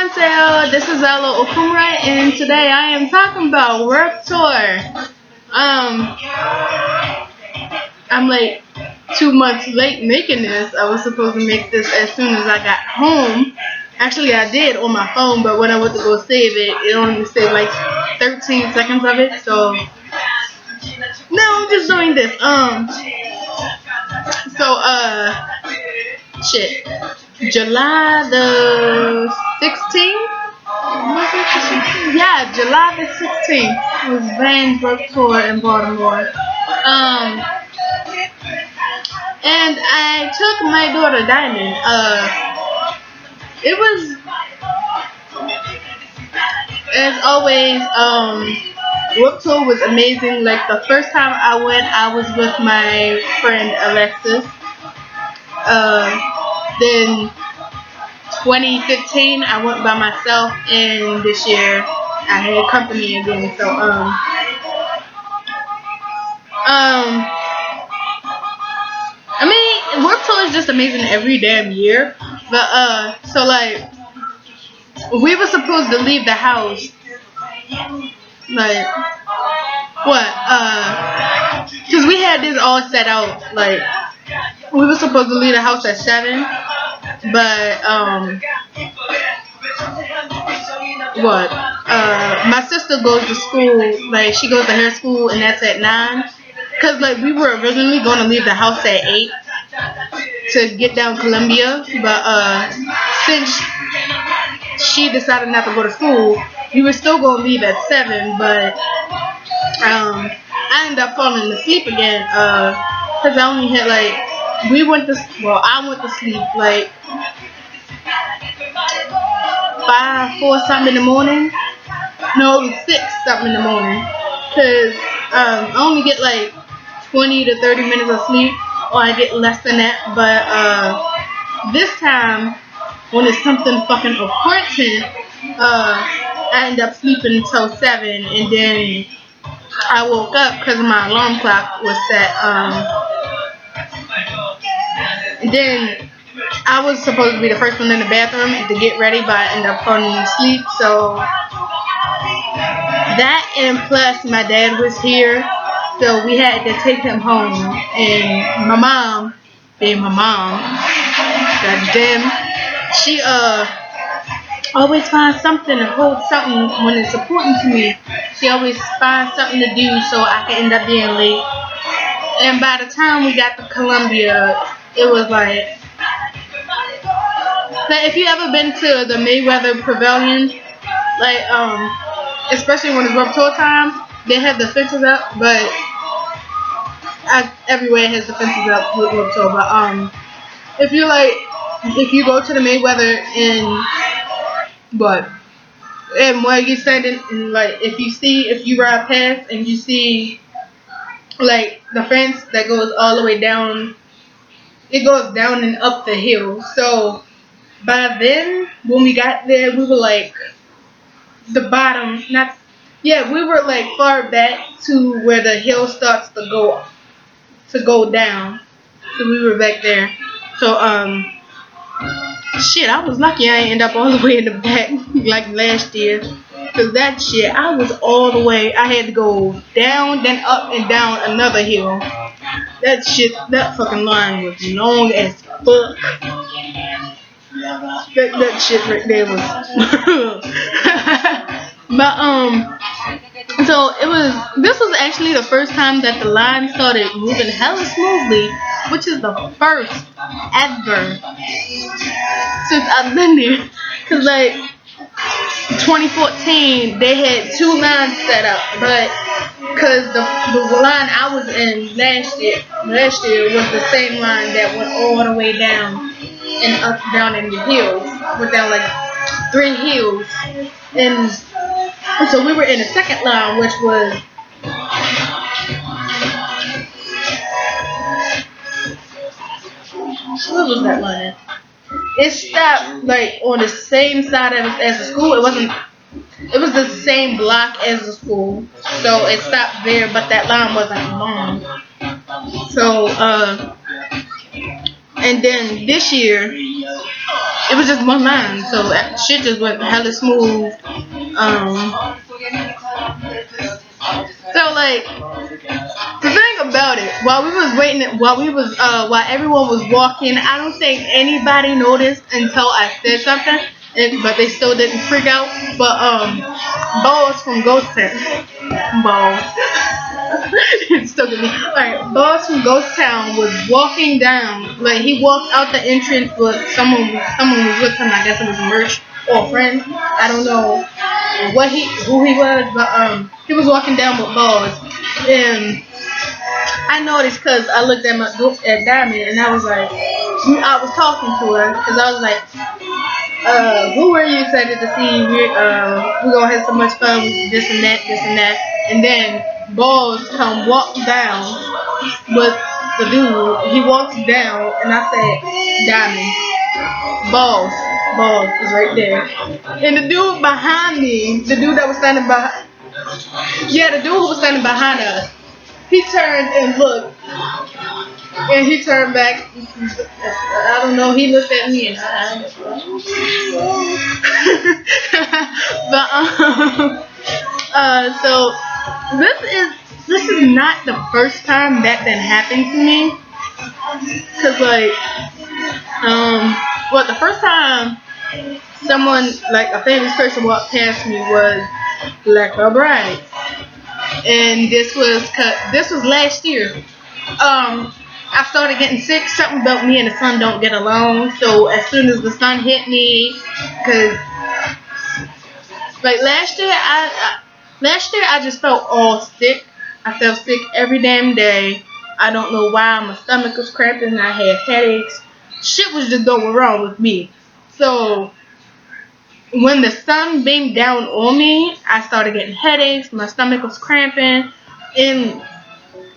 Annyeonghaseyo, this is Zyler Okumura, and today I am talking about Warped Tour. I'm like 2 months late making this. I was supposed to make this as soon as I got home. Actually, I did on my phone, but when I went to go save it, it only saved like 13 seconds of it. So no, I'm just doing this. Shit. July the 16th? Was it the 16th? Yeah, July the 16th was Van's Work Tour in Baltimore. And I took my daughter Diamond. It was, as always, Work Tour was amazing. Like the first time I went, I was with my friend Alexis. Then 2015 I went by myself, and this year I had company again. So I mean, Warped Tour is just amazing every damn year. But so like we were supposed to leave the house like what? Cause we had this all set out. Like we were supposed to leave the house at 7. But my sister goes to school, like she goes to her school, and that's at 9. Cause like we were originally going to leave the house at 8 to get down Columbia, but since she decided not to go to school, we were still going to leave at 7. But I ended up falling asleep again, cause I only had like I went to sleep like 4 something in the morning. No, it was 6 something in the morning. Cause I only get like 20 to 30 minutes of sleep, or I get less than that. But this time, when it's something fucking important, I end up sleeping until 7, and then I woke up because my alarm clock was set. Then I was supposed to be the first one in the bathroom to get ready, but I ended up falling asleep. So that, and plus my dad was here, so we had to take him home. And my mom, being my mom, goddamn, she always finds something to hold something when it's important to me. She always finds something to do so I can end up being late. And by the time we got to Columbia, it was like if you ever been to the Mayweather Pavilion, like especially when it's Warped Tour time, they have the fences up, but everywhere has the fences up with Warped Tour. But if you go to the Mayweather and while you're standing, and like if you ride past and you see like the fence that goes all the way down, it goes down and up the hill. So by then, when we got there, we were like the bottom, we were like far back to where the hill starts to go down. So we were back there. So shit, I was lucky I didn't end up all the way in the back like last year. Cause that shit, I was all the way. I had to go down, then up and down another hill. That fucking line was long as fuck. That shit right there was. But so this was actually the first time that the line started moving hella smoothly, which is the first ever since I've been there. Cause like 2014 they had 2 lines set up, but cause the line I was in last year was the same line that went all the way down and up down in the hills, went down like 3 hills, and so we were in the second line, which was what was that line? It stopped like on the same side as the school. It was the same block as the school, so it stopped there, but that line wasn't long. So and then this year it was just one line, so that shit just went hella smooth. So like the thing about it, while we was waiting, while everyone was walking, I don't think anybody noticed until I said something, but they still didn't freak out. But Balls from Ghost Town, Balls, it's still gonna be alright. Balls from Ghost Town was walking down, like he walked out the entrance with someone. Someone was with him. I guess it was Merch or a friend. I don't know who he was, but he was walking down with Balls, and I noticed because I looked at Diamond and I was like, I was talking to her because I was like, who are you excited to see? We're gonna have so much fun with this and that, this and that. And then Balls come walk down with the dude. He walks down and I said, Diamond, Balls is right there. And the dude behind me, the dude that was standing behind, yeah, the dude who was standing behind us, he turned and looked, and he turned back. I don't know. He looked at me, and but so this is not the first time that happened to me. Cause like well, the first time someone like a famous person walked past me was Black Bride. And this was last year. I started getting sick. Something about me and the sun don't get along. So as soon as the sun hit me, cause like last year I just felt all sick. I felt sick every damn day. I don't know why. My stomach was cramping. I had headaches. Shit was just going wrong with me. So when the sun beamed down on me, I started getting headaches. My stomach was cramping, and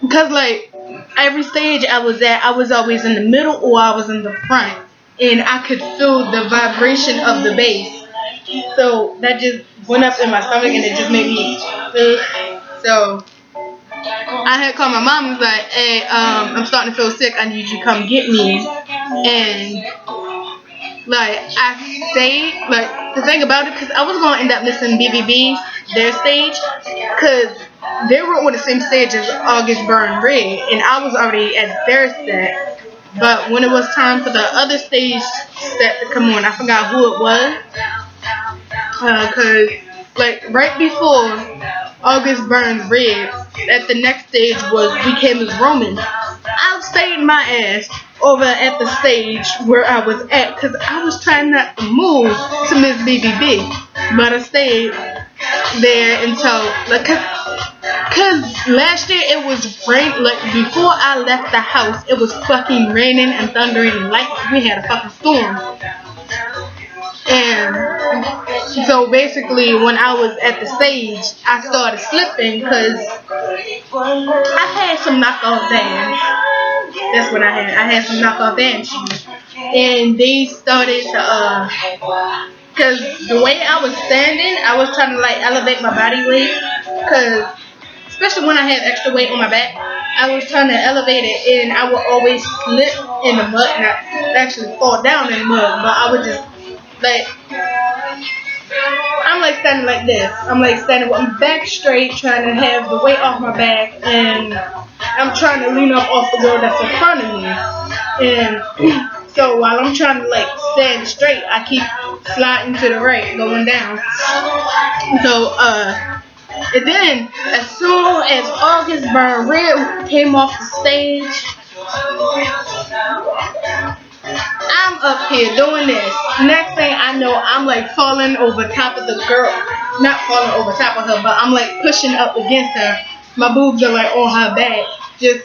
because like every stage I was at, I was always in the middle or I was in the front, and I could feel the vibration of the bass. So that just went up in my stomach, and it just made me so I had called my mom and was like, "Hey, I'm starting to feel sick. I need you to come get me." And like I stayed, like the thing about it, because I was gonna end up missing BBB their stage, because they were on the same stage as August Burn Red, and I was already at their set. But when it was time for the other stage set to come on, I forgot who it was, because like right before August Burns Red, at the next stage was We Came as Romans. I stayed my ass over at the stage where I was at because I was trying not to move to Miss BBB, but I stayed there until like cause last year it was rain, like before I left the house it was fucking raining and thundering and lightning. We had a fucking storm. And so basically, when I was at the stage, I started slipping because I had some knockoff dance. That's what I had. I had some knockoff dance shoes, and they started to because the way I was standing, I was trying to like elevate my body weight, because especially when I had extra weight on my back, I was trying to elevate it, and I would always slip in the mud, not actually fall down in the mud, but I would just like, I'm like standing like this. I'm like standing with my back straight, trying to have the weight off my back, and I'm trying to lean up off the girl that's in front of me. And so while I'm trying to like stand straight, I keep sliding to the right, going down. So and then as soon as August Burn Red came off the stage, I'm up here doing this. Next thing I know, I'm like falling over top of the girl. Not falling over top of her, but I'm like pushing up against her. My boobs are like on her back, just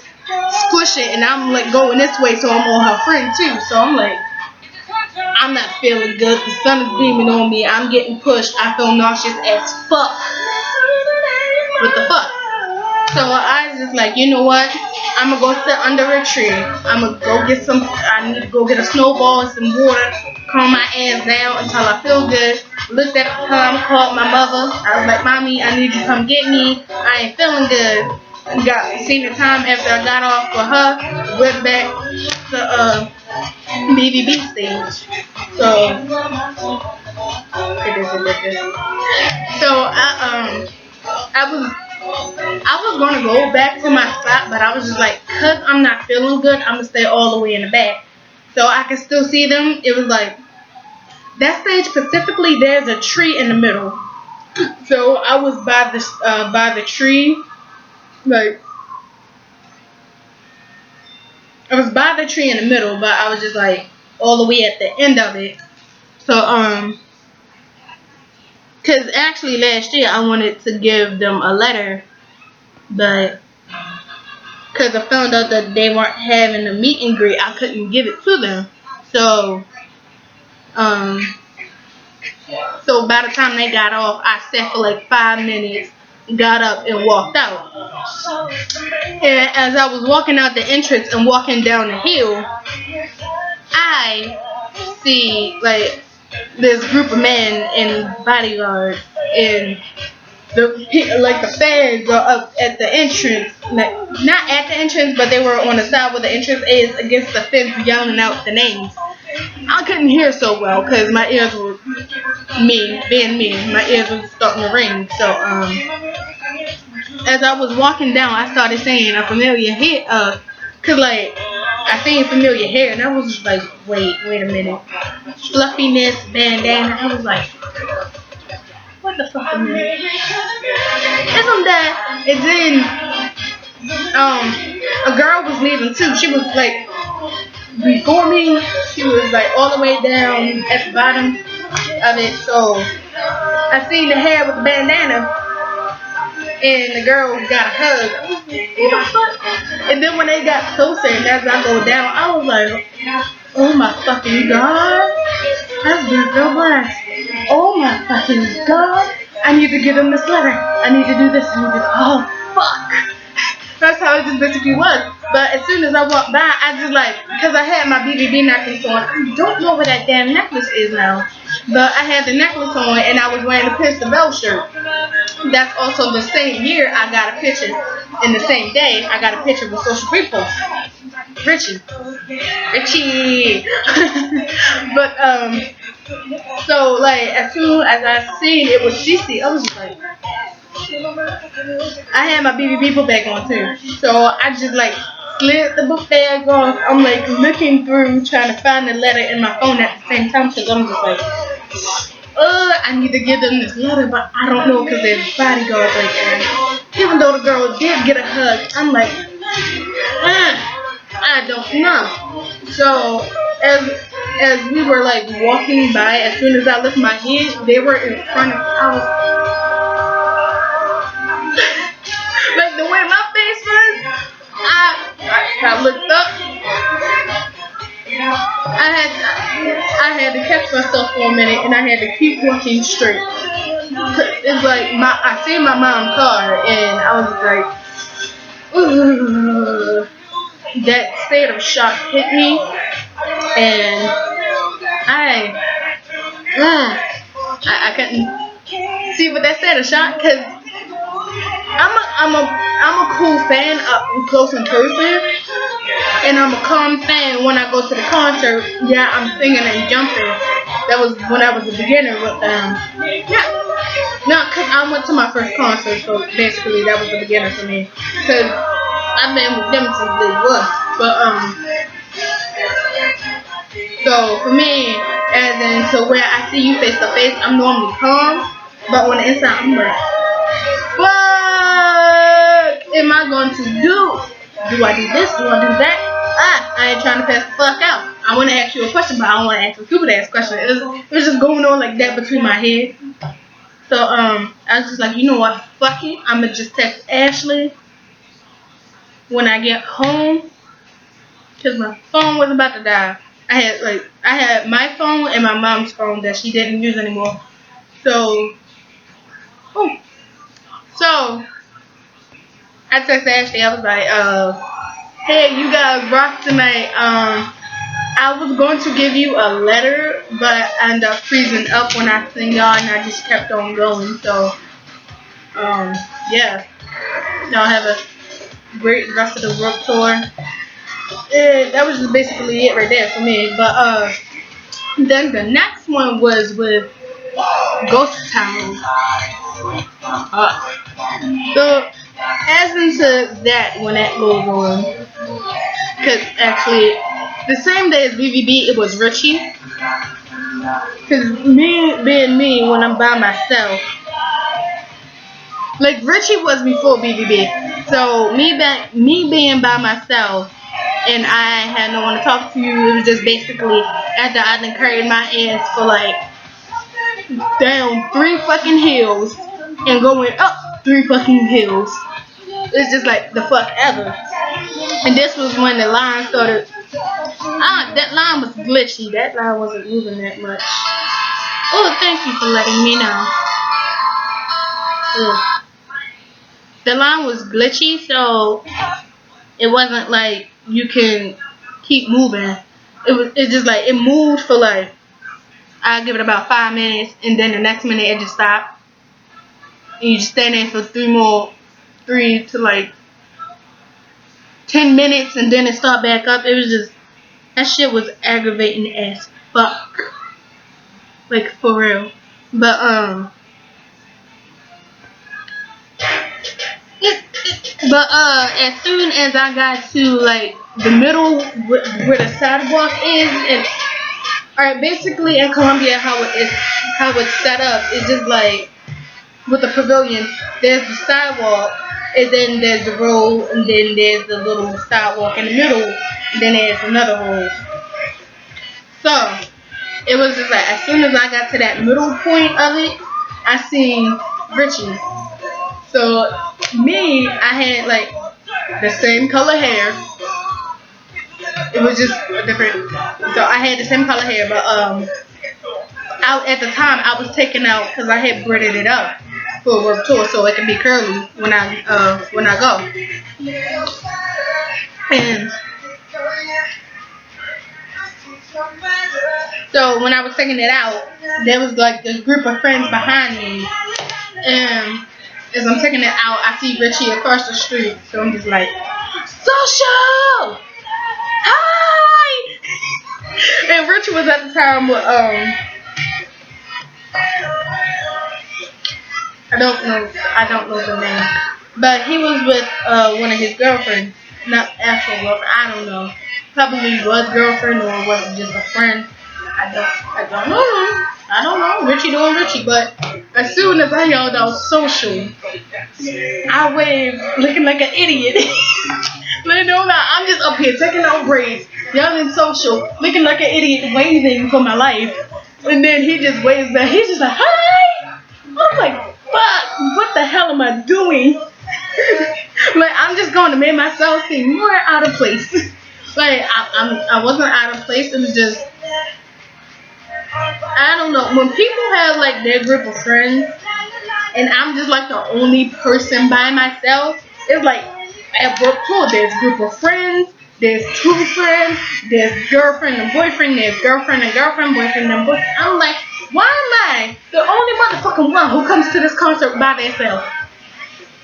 squishing, and I'm like going this way, so I'm on her friend too. So I'm like, I'm not feeling good. The sun is beaming on me. I'm getting pushed. I feel nauseous as fuck. What the fuck? So I was just like, you know what? I'm gonna go sit under a tree. I'm gonna go get I need to go get a snowball and some water, calm my ass down until I feel good. Looked at the time, called my mother. I was like, Mommy, I need you to come get me. I ain't feeling good. Seen the time after I got off with her, went back to BBB stage. So, I was gonna go back to my spot, but I was just like, cause I'm not feeling good, I'm gonna stay all the way in the back, so I can still see them. It was like that stage specifically. There's a tree in the middle, so I was by the tree, like I was by the tree in the middle, but I was just like all the way at the end of it. So cause actually last year I wanted to give them a letter, but because I found out that they weren't having a meet and greet, I couldn't give it to them. So, um, so by the time they got off, I sat for like 5 minutes, got up and walked out. And as I was walking out the entrance and walking down the hill, I see like this group of men in bodyguards, and the fans are up at the entrance, like, not at the entrance, but they were on the side where the entrance is, against the fence, yelling out the names. I couldn't hear so well because my ears were being me. My ears were starting to ring. So as I was walking down, I started saying a familiar hit. Cause like I seen familiar hair, and I was just like, wait a minute, fluffiness, bandana. I was like, what the fuck am I? Isn't that? And then a girl was leaving too. She was like before me. She was like all the way down at the bottom of it. So I seen the hair with the bandana, and the girl got a hug. What the fuck? And then when they got closer, and as I go down, I was like, oh my fucking god, that's been so blessed. Oh my fucking god, I need to give them this letter. I need to do this. I need to. Oh fuck. That's how it just basically was. But as soon as I walked by, I just like, because I had my BBB necklace on. I don't know where that damn necklace is now. But I had the necklace on, and I was wearing a Pistol Bell shirt. That's also the same year I got a picture. In the same day, I got a picture with Social People. Richie. But so like as soon as I seen it was Shishi, I was just like, I had my BBB book bag on too, so I just like slid the book bag off. I'm like looking through, trying to find the letter in my phone at the same time, because I'm just like, I need to give them this letter, but I don't know because there's bodyguards right there. Even though the girl did get a hug, I'm like, I don't know. So as we were like walking by, as soon as I lifted my head, they were in front of. I was like the way my face was. I looked up. I had to catch myself for a minute, and I had to keep walking straight. It's like I seen my mom's car, and I was like, ooh. That state of shock hit me, and I couldn't see with that state of shock, because I'm a cool fan up close in person, and I'm a calm fan when I go to the concert. Yeah, I'm singing and jumping. That was when I was a beginner with no, cause I went to my first concert, so basically that was the beginner for me, cause I've been with them since they was. But so for me, as in to where I see you face to face, I'm normally calm, but on the inside I'm like, what am I going to do? Do I do this? Do I do that? I ain't trying to pass the fuck out. I want to ask you a question, but I don't want to ask a stupid ass question. It was just going on like that between my head. So I was just like, you know what? Fuck it. I'ma just text Ashley when I get home, because my phone was about to die. I had my phone and my mom's phone that she didn't use anymore. So I texted Ashley. I was like, hey, you guys rock tonight. I was going to give you a letter, but I ended up freezing up when I seen y'all, and I just kept on going. So yeah, y'all have a great rest of the world tour. That was just basically it right there for me. But then the next one was with Ghost Town. So as into that when that goes on, because actually the same day as BVB it was Richie. Because me being me when I'm by myself, like Richie was before BVB. So me being by myself and I had no one to talk to. It was just basically after I done carried my ass for like down 3 fucking hills and going up 3 fucking hills. It's just like the fuck ever. And this was when the line started. That line was glitchy. That line wasn't moving that much. Oh, thank you for letting me know. Ugh. The line was glitchy, so it wasn't like you can keep moving. It's just like it moved for like I give it about 5 minutes, and then the next minute it just stopped. And you just stand there for 3 to like 10 minutes, and then it start back up. It was just that shit was aggravating as fuck, like for real. But as soon as I got to like the middle where the sidewalk is, and alright, basically in Colombia how it's set up is just like with the pavilion. There's the sidewalk, and then there's the road, and then there's the little sidewalk in the middle, and then there's another road. So it was just like as soon as I got to that middle point of it, I seen Richie. So me, I had like the same color hair. It was just different. So I had the same color hair, but out at the time I was taking out because I had braided it up for a work tour so it can be curly when I go. And so when I was taking it out, there was like this group of friends behind me, and as I'm taking it out, I see Richie across the street. So I'm just like, social, hi. And Richie was at the time with I don't know the name, but he was with one of his girlfriends, not actual girlfriend. I don't know. Probably was girlfriend or was it just a friend. I don't know. I don't know. Richie doing Richie, but as soon as I yelled out social, I waved looking like an idiot. But no, I'm just up here taking out braids, yelling social, looking like an idiot, waving for my life. And then he just waves back. He's just like, hi. I'm like, fuck, what the hell am I doing? Like, I'm just going to make myself seem more out of place. Like, I wasn't out of place. It was just, I don't know. When people have, like, their group of friends, and I'm just, like, the only person by myself, it's like, at work too, there's a group of friends, there's 2 friends, there's girlfriend and boyfriend, there's girlfriend and girlfriend, boyfriend and boyfriend. I'm like, why am I the only motherfucking one who comes to this concert by themselves?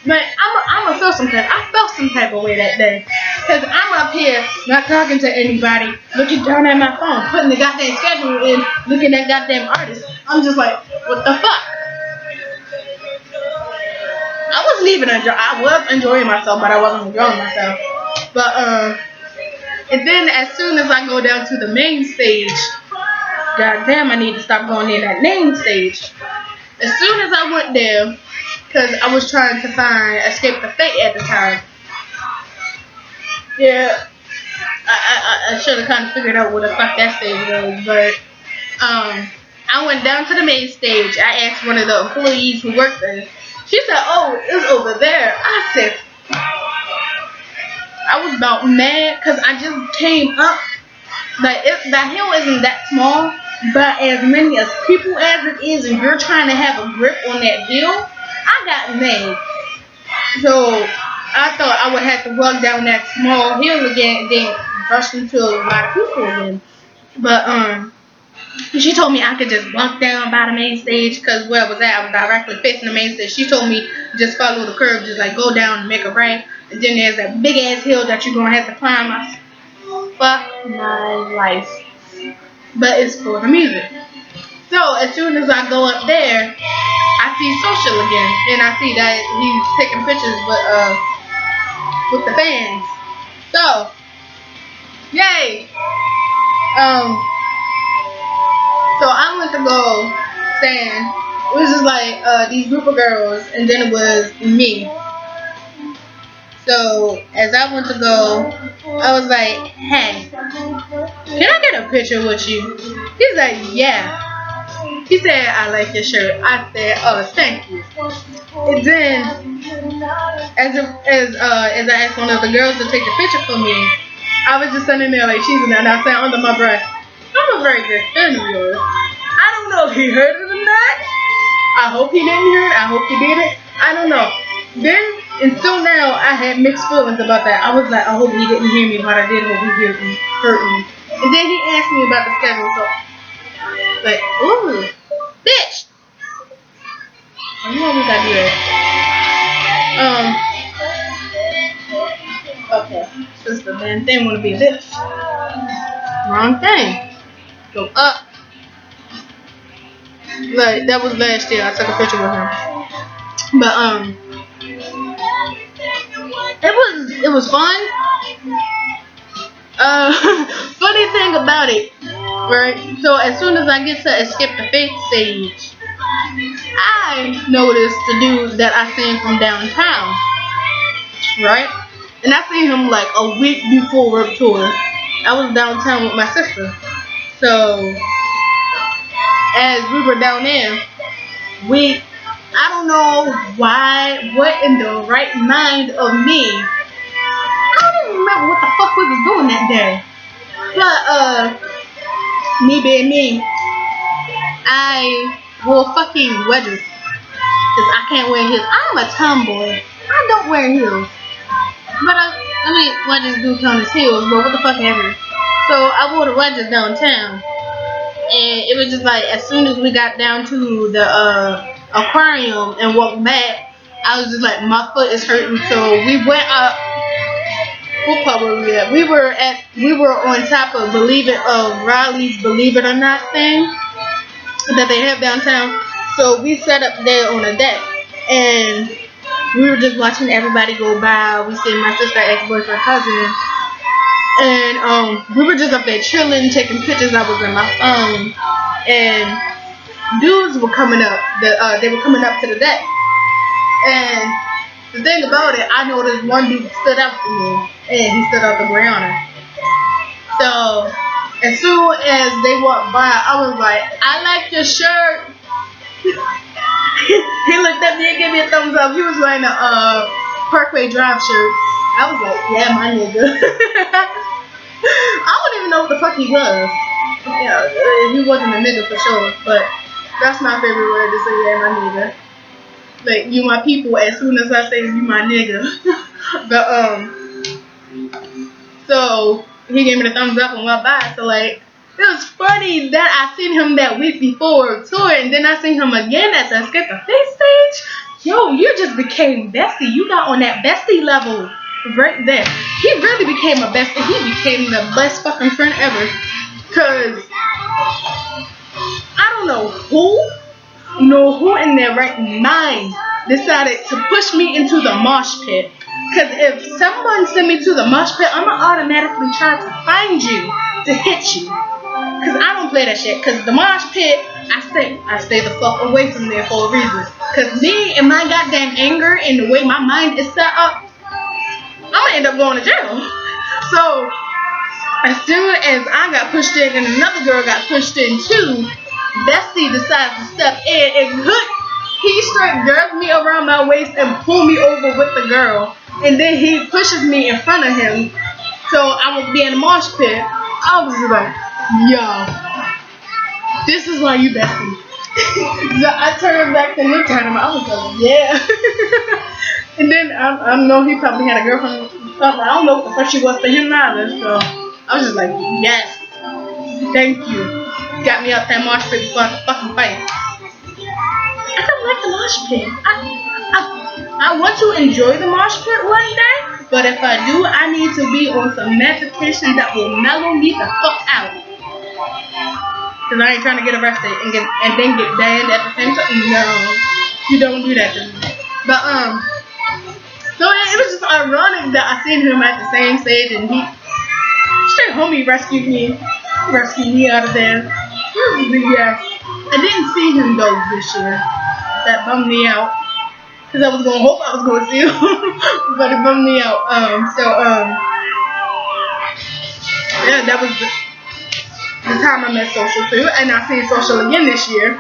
But I'm a feel some type. I felt some type of way that day. Because I'm up here not talking to anybody, looking down at my phone, putting the goddamn schedule in, looking at goddamn artists. I'm just like, what the fuck? I wasn't even I was enjoying myself, but I wasn't enjoying myself. But and then as soon as I go down to the main stage, goddamn, I need to stop going in that main stage. As soon as I went there, because I was trying to find Escape the Fate at the time. Yeah, I should have kind of figured out what the fuck that stage was, but I went down to the main stage. I asked one of the employees who worked there. She said, "Oh, it's over there." I said, I was about mad because I just came up. Like, that hill isn't that small, but as many as people as it is, and you're trying to have a grip on that hill, I got mad. So I thought I would have to walk down that small hill again and then rush into a lot of people again. But she told me I could just walk down by the main stage because where I was at, I was directly facing the main stage. She told me just follow the curve, just like go down and make a right. And then there's that big ass hill that you're gonna have to climb. Fuck my life. But it's for the music. So as soon as I go up there, I see Social again, and I see that he's taking pictures with the fans. So, yay! So I went to go stand. It was just like these group of girls, and then it was me. So as I went to go, I was like, "Hey, can I get a picture with you?" He's like, "Yeah." He said, "I like your shirt." I said, "Oh, thank you." And then, as I asked one of the girls to take the picture for me, I was just standing there like cheesing that, and I said under my breath, "I'm a very good fan of yours." I don't know if he heard it or not. I hope he didn't hear it. I hope he did it. I don't know. Then, and still now, I had mixed feelings about that. I was like, I hope he didn't hear me, but I did hope he heard me. And then he asked me about the schedule, so like, ooh, bitch. You know we gotta do that. Okay. Since the damn thing wanna be a bitch. Wrong thing. Go up. Like that was last year. I took a picture with him. But it was fun. Funny thing about it, right? So as soon as I get to Escape the Fate stage, I noticed the dude that I seen from downtown, right? And I seen him like a week before World Tour. I was downtown with my sister. So as we were down there, I don't know why, what in the right mind of me, I don't even remember what the fuck we was doing that day. But, me being me, I wore fucking wedges. Because I can't wear heels. I'm a tomboy. I don't wear heels. But I mean, wedges do count as heels, but what the fuck ever. So I wore the wedges downtown. And it was just like, as soon as we got down to the aquarium and walked back, I was just like, my foot is hurting. So we went up. What part were we at? We were on top of Riley's Believe It or Not thing that they have downtown. So we sat up there on a deck and we were just watching everybody go by. We seen my sister, ex-boyfriend, cousin, and we were just up there chilling, taking pictures. I was on my phone, and dudes were coming up. They were coming up to the deck, and the thing about it, I noticed one dude stood out for me, and he stood out to Brianna. So as soon as they walked by, I was like, "I like your shirt." He looked at me and gave me a thumbs up. He was wearing a Parkway Drive shirt. I was like, "Yeah, my nigga." I don't even know what the fuck he was. Yeah, he wasn't a nigga for sure, but that's my favorite word to say, "Yeah, my nigga." Like, you my people as soon as I say you my nigga. But so he gave me the thumbs up and went by. So like, it was funny that I seen him that week before tour, and then I seen him again at the Skip the Face stage. Yo, you just became bestie. You got on that bestie level right there. He really became a bestie. He became the best fucking friend ever. Cause I don't know who in their right mind decided to push me into the mosh pit. Because if someone sent me to the mosh pit, I'm going to automatically try to find you to hit you. Because I don't play that shit. Because the mosh pit, I stay the fuck away from there for a reason. Because me and my goddamn anger and the way my mind is set up, I'm going to end up going to jail. So as soon as I got pushed in and another girl got pushed in too, Bestie decides to step in and he straight grabs me around my waist and pull me over with the girl. And then he pushes me in front of him. So I would be in the mosh pit. I was just like, yo, this is why you bestie. So I turned back and looked at him. I was like, yeah. And then I know he probably had a girlfriend. I don't know what the fuck she was to him either. So I was just like, yes, thank you. Got me out that mosh pit before I could fucking fight. I don't like the mosh pit. I want to enjoy the mosh pit one day, But if I do, I need to be on some medication that will mellow me the fuck out. Cause I ain't trying to get arrested and then get banned at the same time. No, you don't do that to me. But so it was just ironic that I seen him at the same stage and he straight homie rescued me out of there. Yes, I didn't see him though this year. That bummed me out. Cause I was gonna hope I was gonna see him, but it bummed me out. Yeah, that was the time I met Social too, and I seen Social again this year.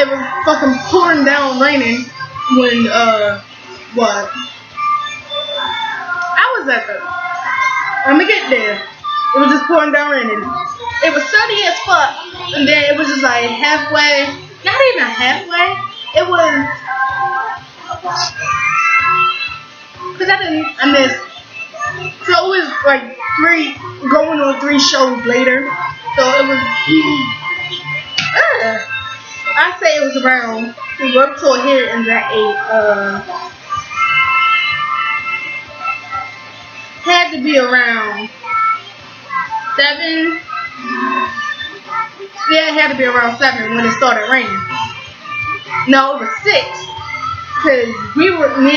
It was fucking pouring down, raining when what? I was at the. Let me get there. It was just pouring down, raining. It was sunny as fuck, and then it was just like halfway. Not even halfway. It was. Cause I missed. So it was like going on 3 shows later. So it was. I say it was around. We worked till here and that 8. Had to be around 7. Yeah, it had to be around 7 when it started raining. No, it was 6. Cause me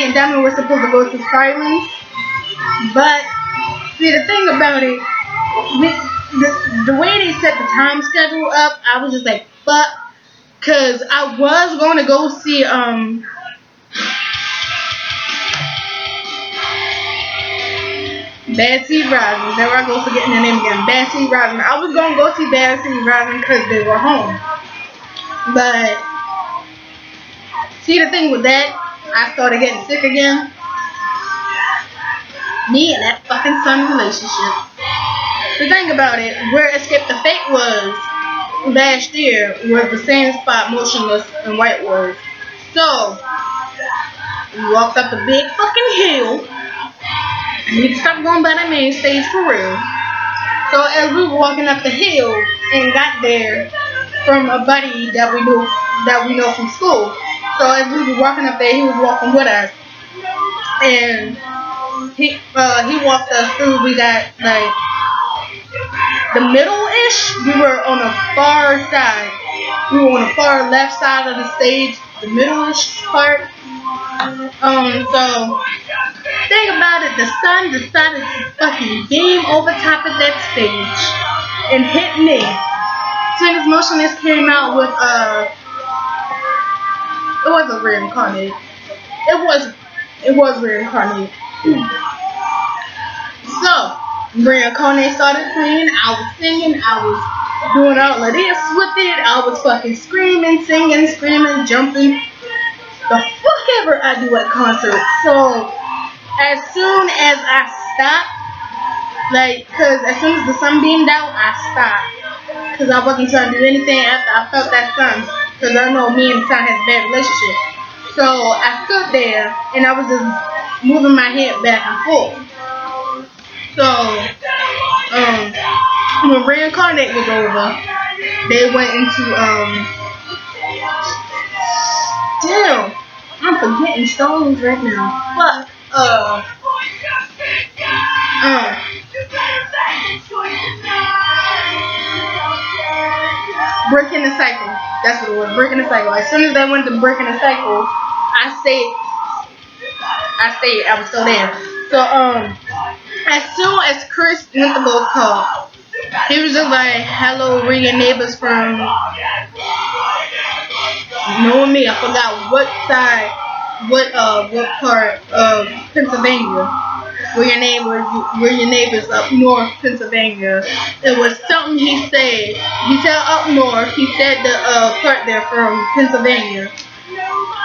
and Diamond were supposed to go to Skylands, but see the thing about it, the way they set the time schedule up, I was just like fuck, cause I was going to go see Bad Seed Rising. There I go forgetting the name again. Bad Seed Rising. I was going to go see Bad Seed Rising because they were home, but. See the thing with that, I started getting sick again. Me and that fucking son relationship. The thing about it, where Escape the Fate was last year was the same spot Motionless and White was. So we walked up a big fucking hill. I need to stop going by the main stage for real. So as we were walking up the hill and got there from a buddy that we know from school. So as we were walking up there, he was walking with us, and he walked us through. We got like the middle-ish. We were on the far side. We were on the far left side of the stage, the middle-ish part. So thing about it, the sun decided to fucking beam over top of that stage and hit me. Soon as Motionless came out with it wasn't reincarnated. It was reincarnated. So reincarnated started playing. I was singing. I was doing all of this with it. I was fucking screaming, singing, screaming, jumping. The fuck ever I do at concerts. So as soon as I stopped, like, cause as soon as the sun beamed out, I stopped. Cause I wasn't trying to do anything after I felt that sun. Cause I know me and the sun has a bad relationship. So I stood there and I was just moving my head back and forth. So when Reincarnate was over, they went into damn, I'm forgetting songs right now. But Breaking the Cycle. That's what it was. Breaking the Cycle. As soon as they went to Breaking the Cycle, I stayed. I was still there. So as soon as Chris went to go call, he was just like, "Hello, we're your neighbors from." Knowing me, I forgot what side, what part of Pennsylvania. We're your neighbors up north Pennsylvania. It was something he said. He said up north. He said the part there from Pennsylvania.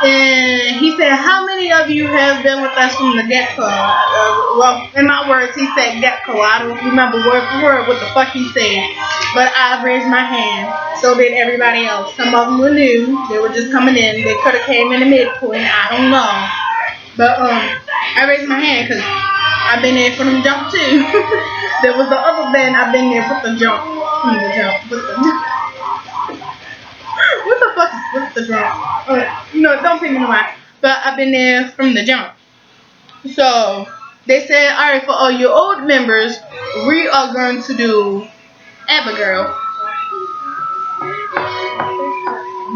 And he said, "How many of you have been with us from the get-go?" Well, in my words, he said get-go. I don't remember word for word what the fuck he said. But I raised my hand. So did everybody else. Some of them were new. They were just coming in. They could have came in the midpoint. I don't know. But I raised my hand because I've been there for them jump too. There was the other band I've been there with the jump. What the fuck is with the jump? No, don't pay me no mind. But I've been there from the jump. So They said, all right, for all your old members, we are going to do Abigail.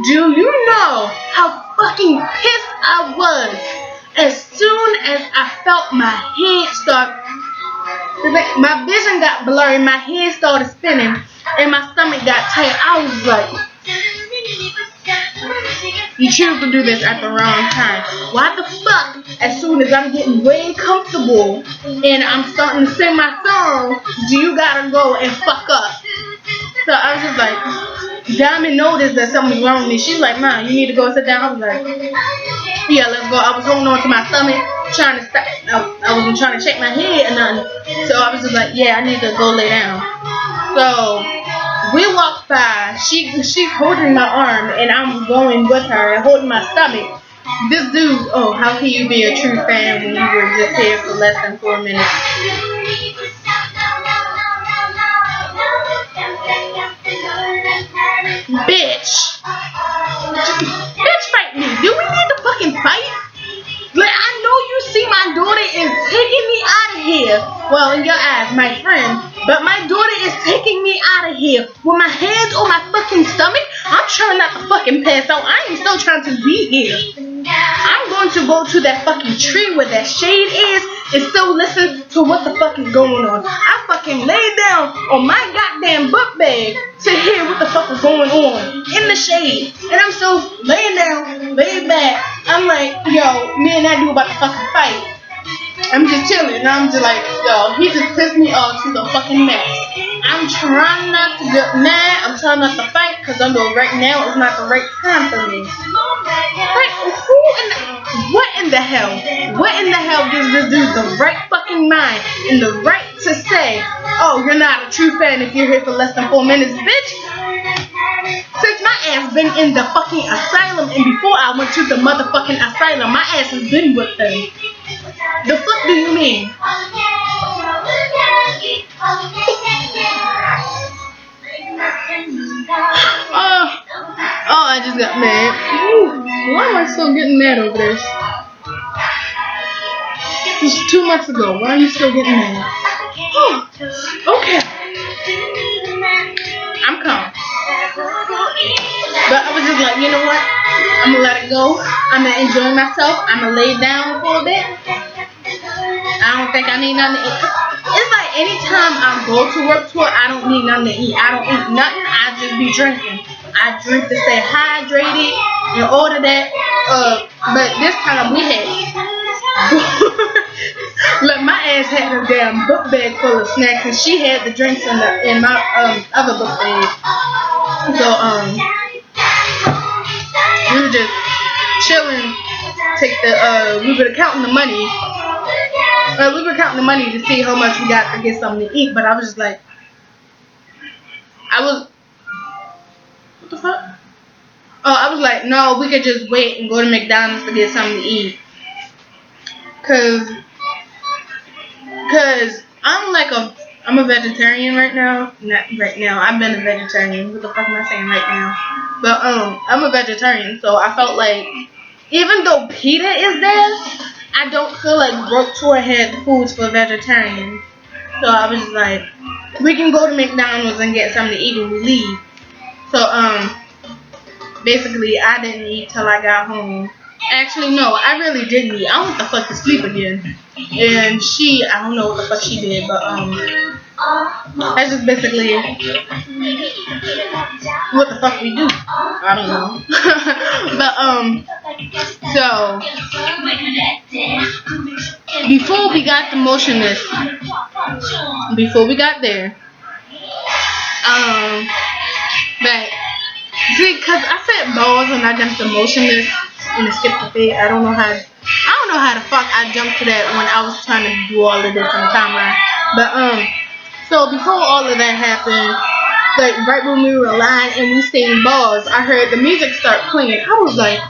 Do you know how fucking pissed I was as soon as I felt my head start, my vision got blurry, my head started spinning, and my stomach got tight. I was like, you choose to do this at the wrong time. Why the fuck, as soon as I'm getting way comfortable and I'm starting to sing my song, do you gotta go and fuck up? So I was just like, Diamond noticed that something was wrong with me. She's like, "Man, you need to go sit down." I was like, "Yeah, let's go." I was holding on to my stomach, trying to stop. I wasn't trying to shake my head or nothing. So I was just like, "Yeah, I need to go lay down." So we walked by. She's holding my arm, and I'm going with her and holding my stomach. This dude, oh, how can you be a true fan when you were just here for less than 4 minutes? Bitch, fight me. Do we need to fucking fight? Like, I know you see my daughter is taking me out of here. Well, in your eyes, my friend. But my daughter is taking me out of here with my hands on my fucking stomach. I'm trying not to fucking pass out. I am still trying to be here. I'm going to go to that fucking tree where that shade is and still listen to what the fuck is going on. I fucking laid down on my goddamn book bag to hear what the fuck is going on in the shade. And I'm still laying down, laid back. I'm like, yo, me and that dude about to fucking fight. I'm just chilling, and I'm just like, yo, he just pissed me off to the fucking max. I'm trying not to get mad. I'm trying not to fight, because I know right now is not the right time for me. Like, what in the hell? What in the hell gives this dude the right fucking mind and the right to say, oh, you're not a true fan if you're here for less than 4 minutes, bitch? Since my ass been in the fucking asylum, and before I went to the motherfucking asylum, my ass has been with them. The fuck do you mean? Oh, I just got mad. Ooh, why am I still getting mad over this? This was 2 months ago. Why are you still getting mad? Oh, okay. I'm calm. But I was just like, you know what? I'm gonna let it go. I'm gonna enjoy myself. I'm gonna lay down for a bit. I don't think I need nothing to eat. It's like anytime I go to work tour, I don't need nothing to eat. I don't eat nothing. I just be drinking. I drink to stay hydrated and all of that. But this time we had look, my ass had a damn book bag full of snacks, and she had the drinks in my other book bag. So we were just chilling. We were counting the money. We were counting the money to see how much we got to get something to eat. But I was just like, what the fuck? Oh, I was like, no, we could just wait and go to McDonald's to get something to eat. Cause I'm a vegetarian right now. Not right now. I've been a vegetarian. What the fuck am I saying right now? But I'm a vegetarian, so I felt like even though PETA is there, I don't feel like Broke Tour had the foods for vegetarians. So I was just like, we can go to McDonald's and get something to eat when we leave. So basically I didn't eat till I got home. Actually, no, I really didn't eat. I went the fuck to sleep again. And I don't know what the fuck she did, but that's just basically what the fuck we do. I don't know. But so before we got there, but see, cause I said balls and I jumped to motionless and it skipped the fade. I don't know how the fuck I jumped to that when I was trying to do all of this on the timeline. But so before all of that happened, like right when we were lying and we stayed balls, I heard the music start playing. I was like,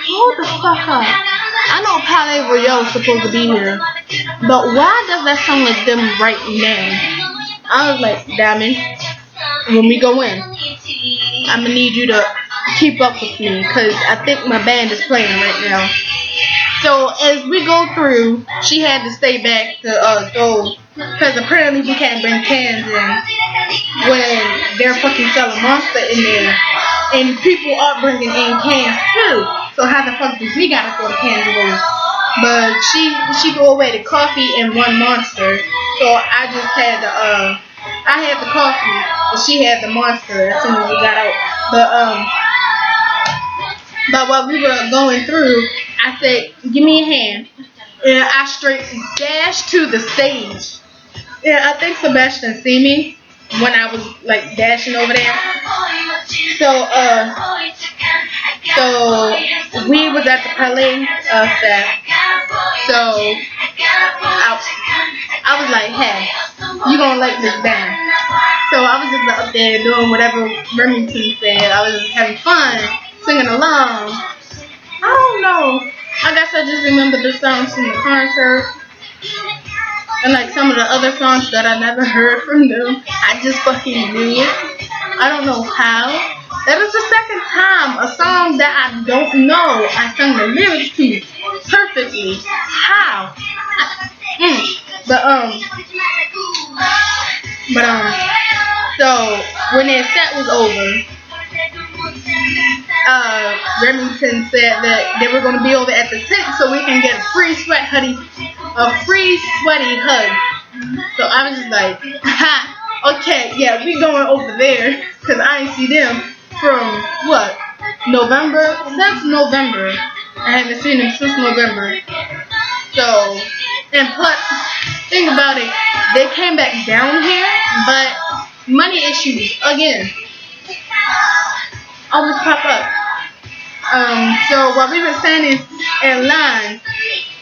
hold the fuck up. I know Palais Royale is supposed to be here, but why does that sound like them right now? I was like, Diamond, when we go in, I'm gonna need you to keep up with me, because I think my band is playing right now. So as we go through, she had to stay back to go because apparently we can't bring cans in when they're fucking selling Monster in there, and people are bringing in cans too. So how the fuck do we gotta throw the cans away? But she threw away the coffee and one Monster, so I just had the I had the coffee and she had the Monster as soon as we got out. But while we were going through, I said, "Give me a hand," and I straight dashed to the stage. Yeah, I think Sebastian see me when I was like dashing over there. So we was at the Palais staff. So I was like, "Hey, you gonna like this band?" So I was just up there doing whatever Remington said. I was just having fun, singing along. I don't know. I guess I just remember the songs from the concert. And like some of the other songs that I never heard from them, I just fucking knew it. I don't know how. That was the second time a song that I don't know I sung the lyrics to perfectly. How? So when their set was over, Remington said that they were going to be over at the tent so we can get a free sweaty hug. So I was just like, ha, okay, yeah, we going over there because I ain't see them from what, November? Since November. I haven't seen them since November. So, and plus, think about it, they came back down here, but money issues again always pop up. So while we were standing in line,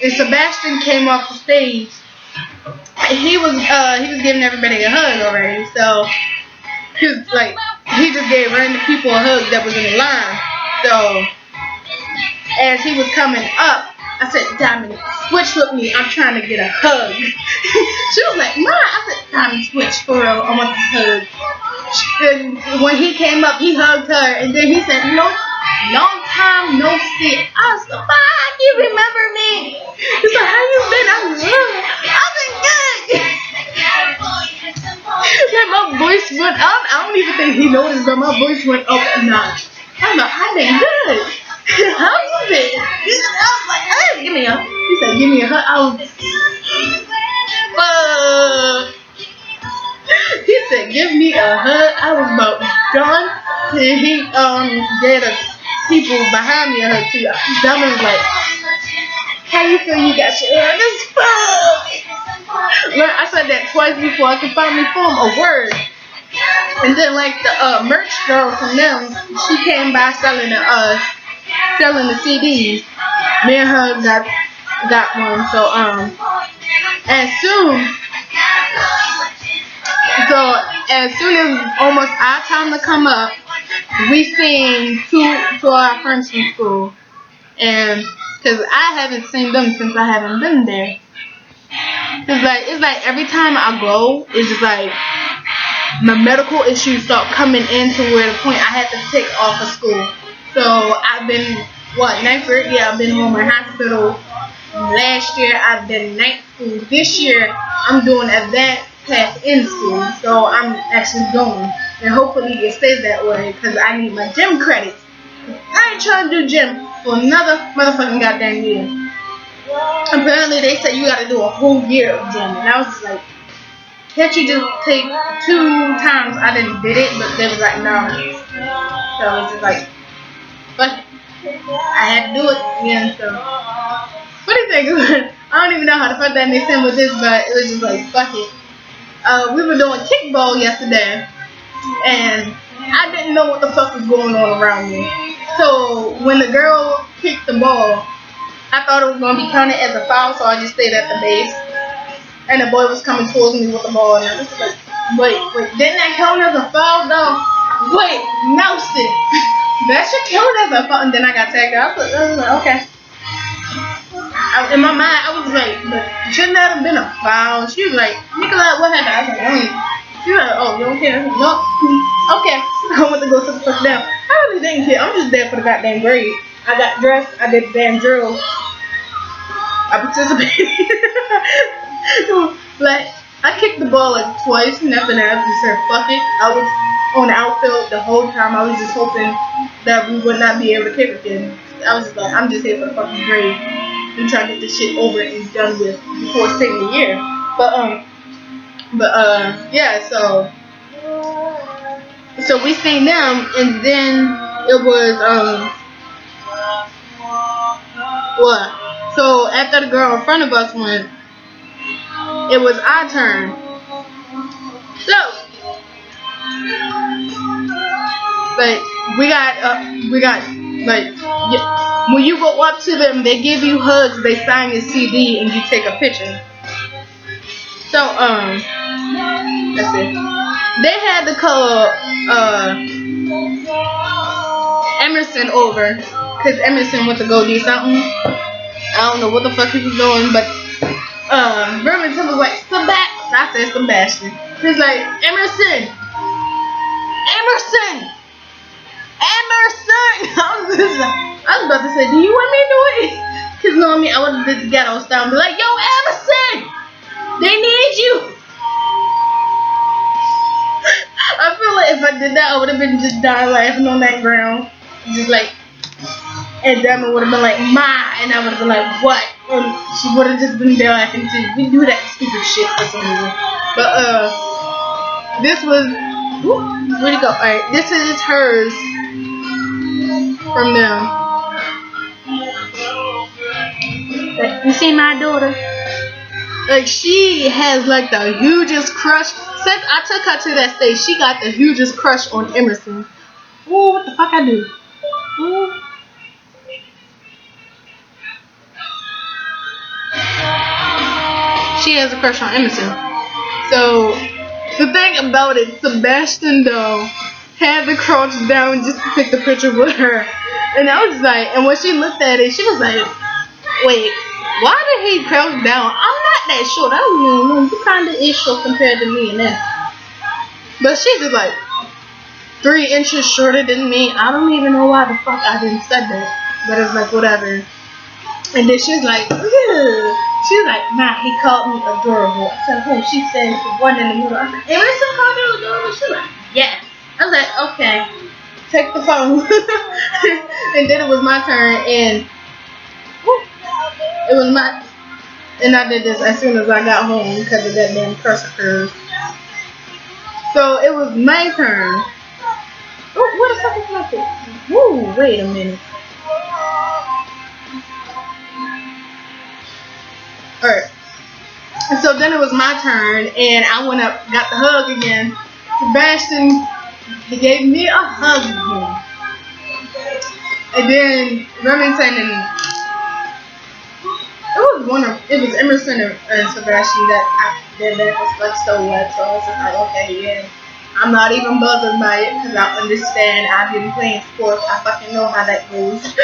and Sebastian came off the stage, he was giving everybody a hug already. So he just gave random people a hug that was in the line. So as he was coming up, I said, "Diamond, switch with me. I'm trying to get a hug." She was like, "Ma," I said, "Diamond, switch for real. I want this hug." And when he came up, he hugged her, and then he said, "No, long time no see." I was like, "Fuck, you remember me?" He's like, "How you been?" I was like, "I've been good." Then my voice went up. I don't even think he noticed, but my voice went up a notch. I'm like, "I've been good. How you been?" I was like, "Hey, give me a." He said, "Give me a hug." I was, fuck. He said, "Give me a hug." I was about done. And he gave the people behind me a hug too. Dumb was like, "How you feel you got your hair this fuck?" Look, I said that twice before I could finally form a word. And then like the merch girl from them, she came by selling the CDs. Me and her got one. So as soon as almost our time to come up, we seen two of our friends from school, and because I haven't seen them since I haven't been there. It's like every time I go, it's just like my medical issues start coming in to where the point I had to take off of school. So I've been ninth grade? Yeah, I've been home in hospital. Last year I've been night school. This year I'm doing advanced class in school, so I'm actually going, and hopefully it stays that way because I need my gym credits. I ain't trying to do gym for another motherfucking goddamn year. Apparently they said you gotta do a whole year of gym, and I was just like, can't you just take 2 times I did it, but they was like, no. So it's just like, but I had to do it again. So what do you think? I don't even know how the fuck that makes sense with this, but it was just like, fuck it. We were doing kickball yesterday, and I didn't know what the fuck was going on around me. So when the girl kicked the ball, I thought it was going to be counted as a foul, so I just stayed at the base. And the boy was coming towards me with the ball, and I was like, wait, didn't that count as a foul though? Wait, Nelson, that should count as a foul. And then I got tagged out. I was like, okay. In my mind, I was like, but shouldn't that have been a foul? She was like, Nicolai, what happened? I was like, she was like, oh, you don't care? No. Okay. I went to go sit the fuck down. I really didn't care. I'm just there for the goddamn grade. I got dressed. I did the damn drill. I participated. Like, I kicked the ball like twice, and after that, I just said, fuck it. I was on the outfield the whole time. I was just hoping that we would not be able to kick again. I was just like, I'm just here for the fucking grade and try to get this shit over and done with before it's taking a year. Yeah, so we stayed down, and then it was, what? So after the girl in front of us went, it was our turn. So, like, we got, like, when you go up to them, they give you hugs, they sign your CD, and you take a picture. So, let's see. They had to call, Emerson over, because Emerson went to go do something. I don't know what the fuck he was doing, but Remington was like, I said Sebastian. He's like, Emerson! I was about to say, do you want me to do it? Because knowing me, I would have did the ghetto style and be like, yo, Emerson! They need you! I feel like if I did that, I would have been just dying laughing on that ground. Just like, and Demon would have been like, Ma, and I would have been like, what? And she would have just been there laughing too. We do that stupid shit for some reason. But, this was, where'd it go? Alright, this is hers from them. Like, you see my daughter? Like, she has like the hugest crush. Since I took her to that stage, she got the hugest crush on Emerson. Ooh, what the fuck I do? Ooh. She has a crush on Emerson. So, the thing about it, Sebastian though had to crouch down just to take the picture with her. And I was like, and when she looked at it, she was like, wait, why did he crouch down? I'm not that short. I don't even know. You kind of is short compared to me and that. But she's just like 3 inches shorter than me. I don't even know why the fuck I didn't say that. But it's like, whatever. And then she's like, ew. She's like, nah, he called me adorable. I said, who? She said the one in the middle. I said, Emerson called you adorable? She's like, yeah. I was like, okay. Take the phone. And then it was my turn, and it was my, and I did this as soon as I got home because of that damn curse occurs. So it was my turn. Oh, what the fuck is my thing? Woo, wait a minute. Alright. So then it was my turn, and I went up, got the hug again. Sebastian, he gave me a hug again. And then Remington and it was Emerson and Sebastian that was like so wet. So I was just like, okay, yeah. I'm not even bothered by it because I understand. I've been playing sports. I fucking know how that goes.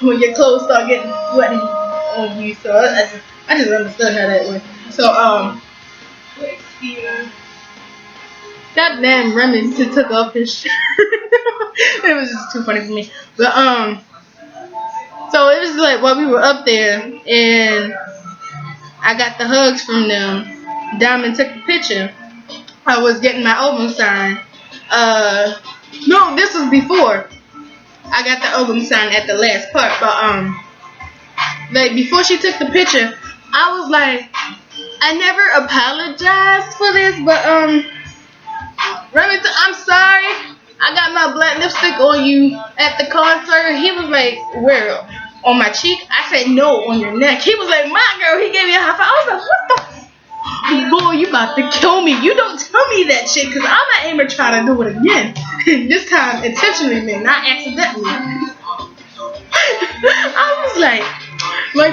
When your clothes start getting sweaty on you. So I just understood how that went. So, goddamn Remington took off his shirt. It was just too funny for me. But, so it was like while we were up there and I got the hugs from them. Diamond took the picture. I was getting my album signed. No, this was before. I got the album signed at the last part. But, like before she took the picture, I was like, I never apologized for this, but Remington, I'm sorry. I got my black lipstick on you at the concert. He was like, where? On my cheek? I said, no, on your neck. He was like, my girl. He gave me a high five. I was like, what the? Boy, you about to kill me. You don't tell me that shit, because I'm not aiming to try to do it again. This time, intentionally, man, not accidentally. I was like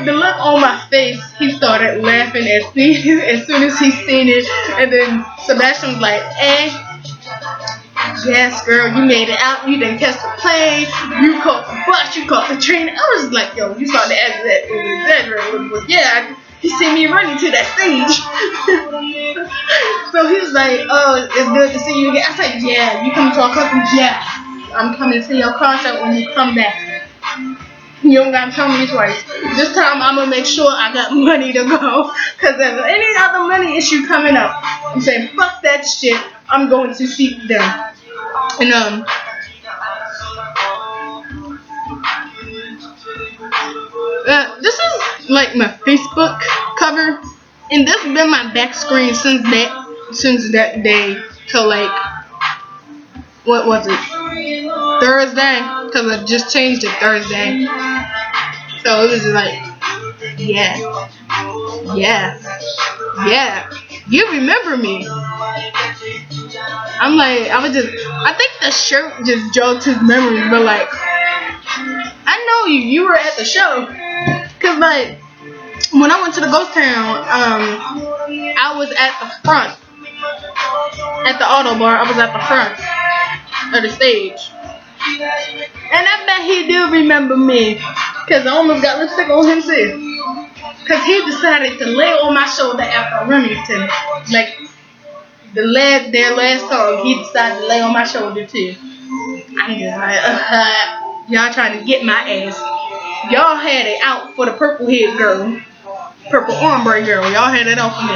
the look on my face, he started laughing as soon as he seen it. And then Sebastian was like, yes, girl, you made it out. You didn't catch the plane. You caught the bus. You caught the train. I was like, yo, you started to exaggerate. But yeah, he seen me running to that stage. So he was like, oh, it's good to see you again. I said, yeah, you coming to our concert? Yeah, I'm coming to your concert when you come back. You don't gotta tell me twice. This time I'm gonna make sure I got money to go. Cause if any other money issue coming up, I'm saying fuck that shit. I'm going to see them. And this is like my Facebook cover, and this has been my back screen since that day till like what was it? Thursday, because I just changed it Thursday. So it was like, yeah, yeah, yeah. You remember me? I'm like, I think the shirt just jogged his memories, but like, I know you. You were at the show, cause like when I went to the ghost town, I was at the front, at the auto bar. I was at the front of the stage. And I bet he do remember me. Cause I almost got lipstick on him too. Cause he decided to lay on my shoulder after Remington. Like their last song, he decided to lay on my shoulder too. I'm just like, y'all trying to get my ass. Y'all had it out for the purple head girl. Purple ombre girl. Y'all had it out for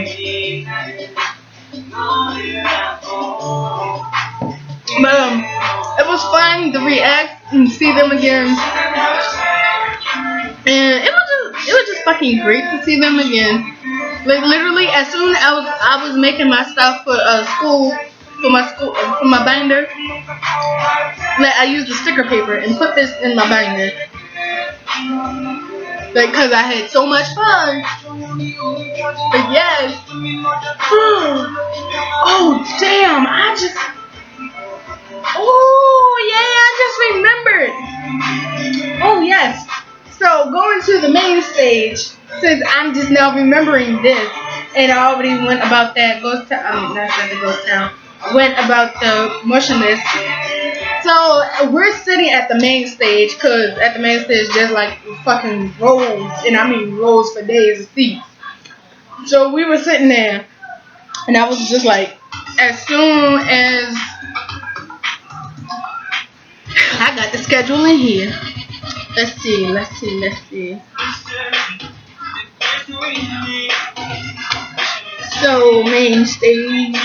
me. But it was fun to react and see them again, and it was just fucking great to see them again. Like literally, as soon as I was making my stuff for my binder, like I used the sticker paper and put this in my binder, like cause I had so much fun. But yes, oh damn, oh yeah, I just remembered. Oh yes. So going to the main stage, since I'm just now remembering this, and I already went about that ghost town. That's not the ghost town. Went about the motionless. So we're sitting at the main stage, cause at the main stage there's like fucking rows, and I mean rows for days of seats. So we were sitting there, and I was just like, as soon as I got the schedule in here. Let's see. So, main stage.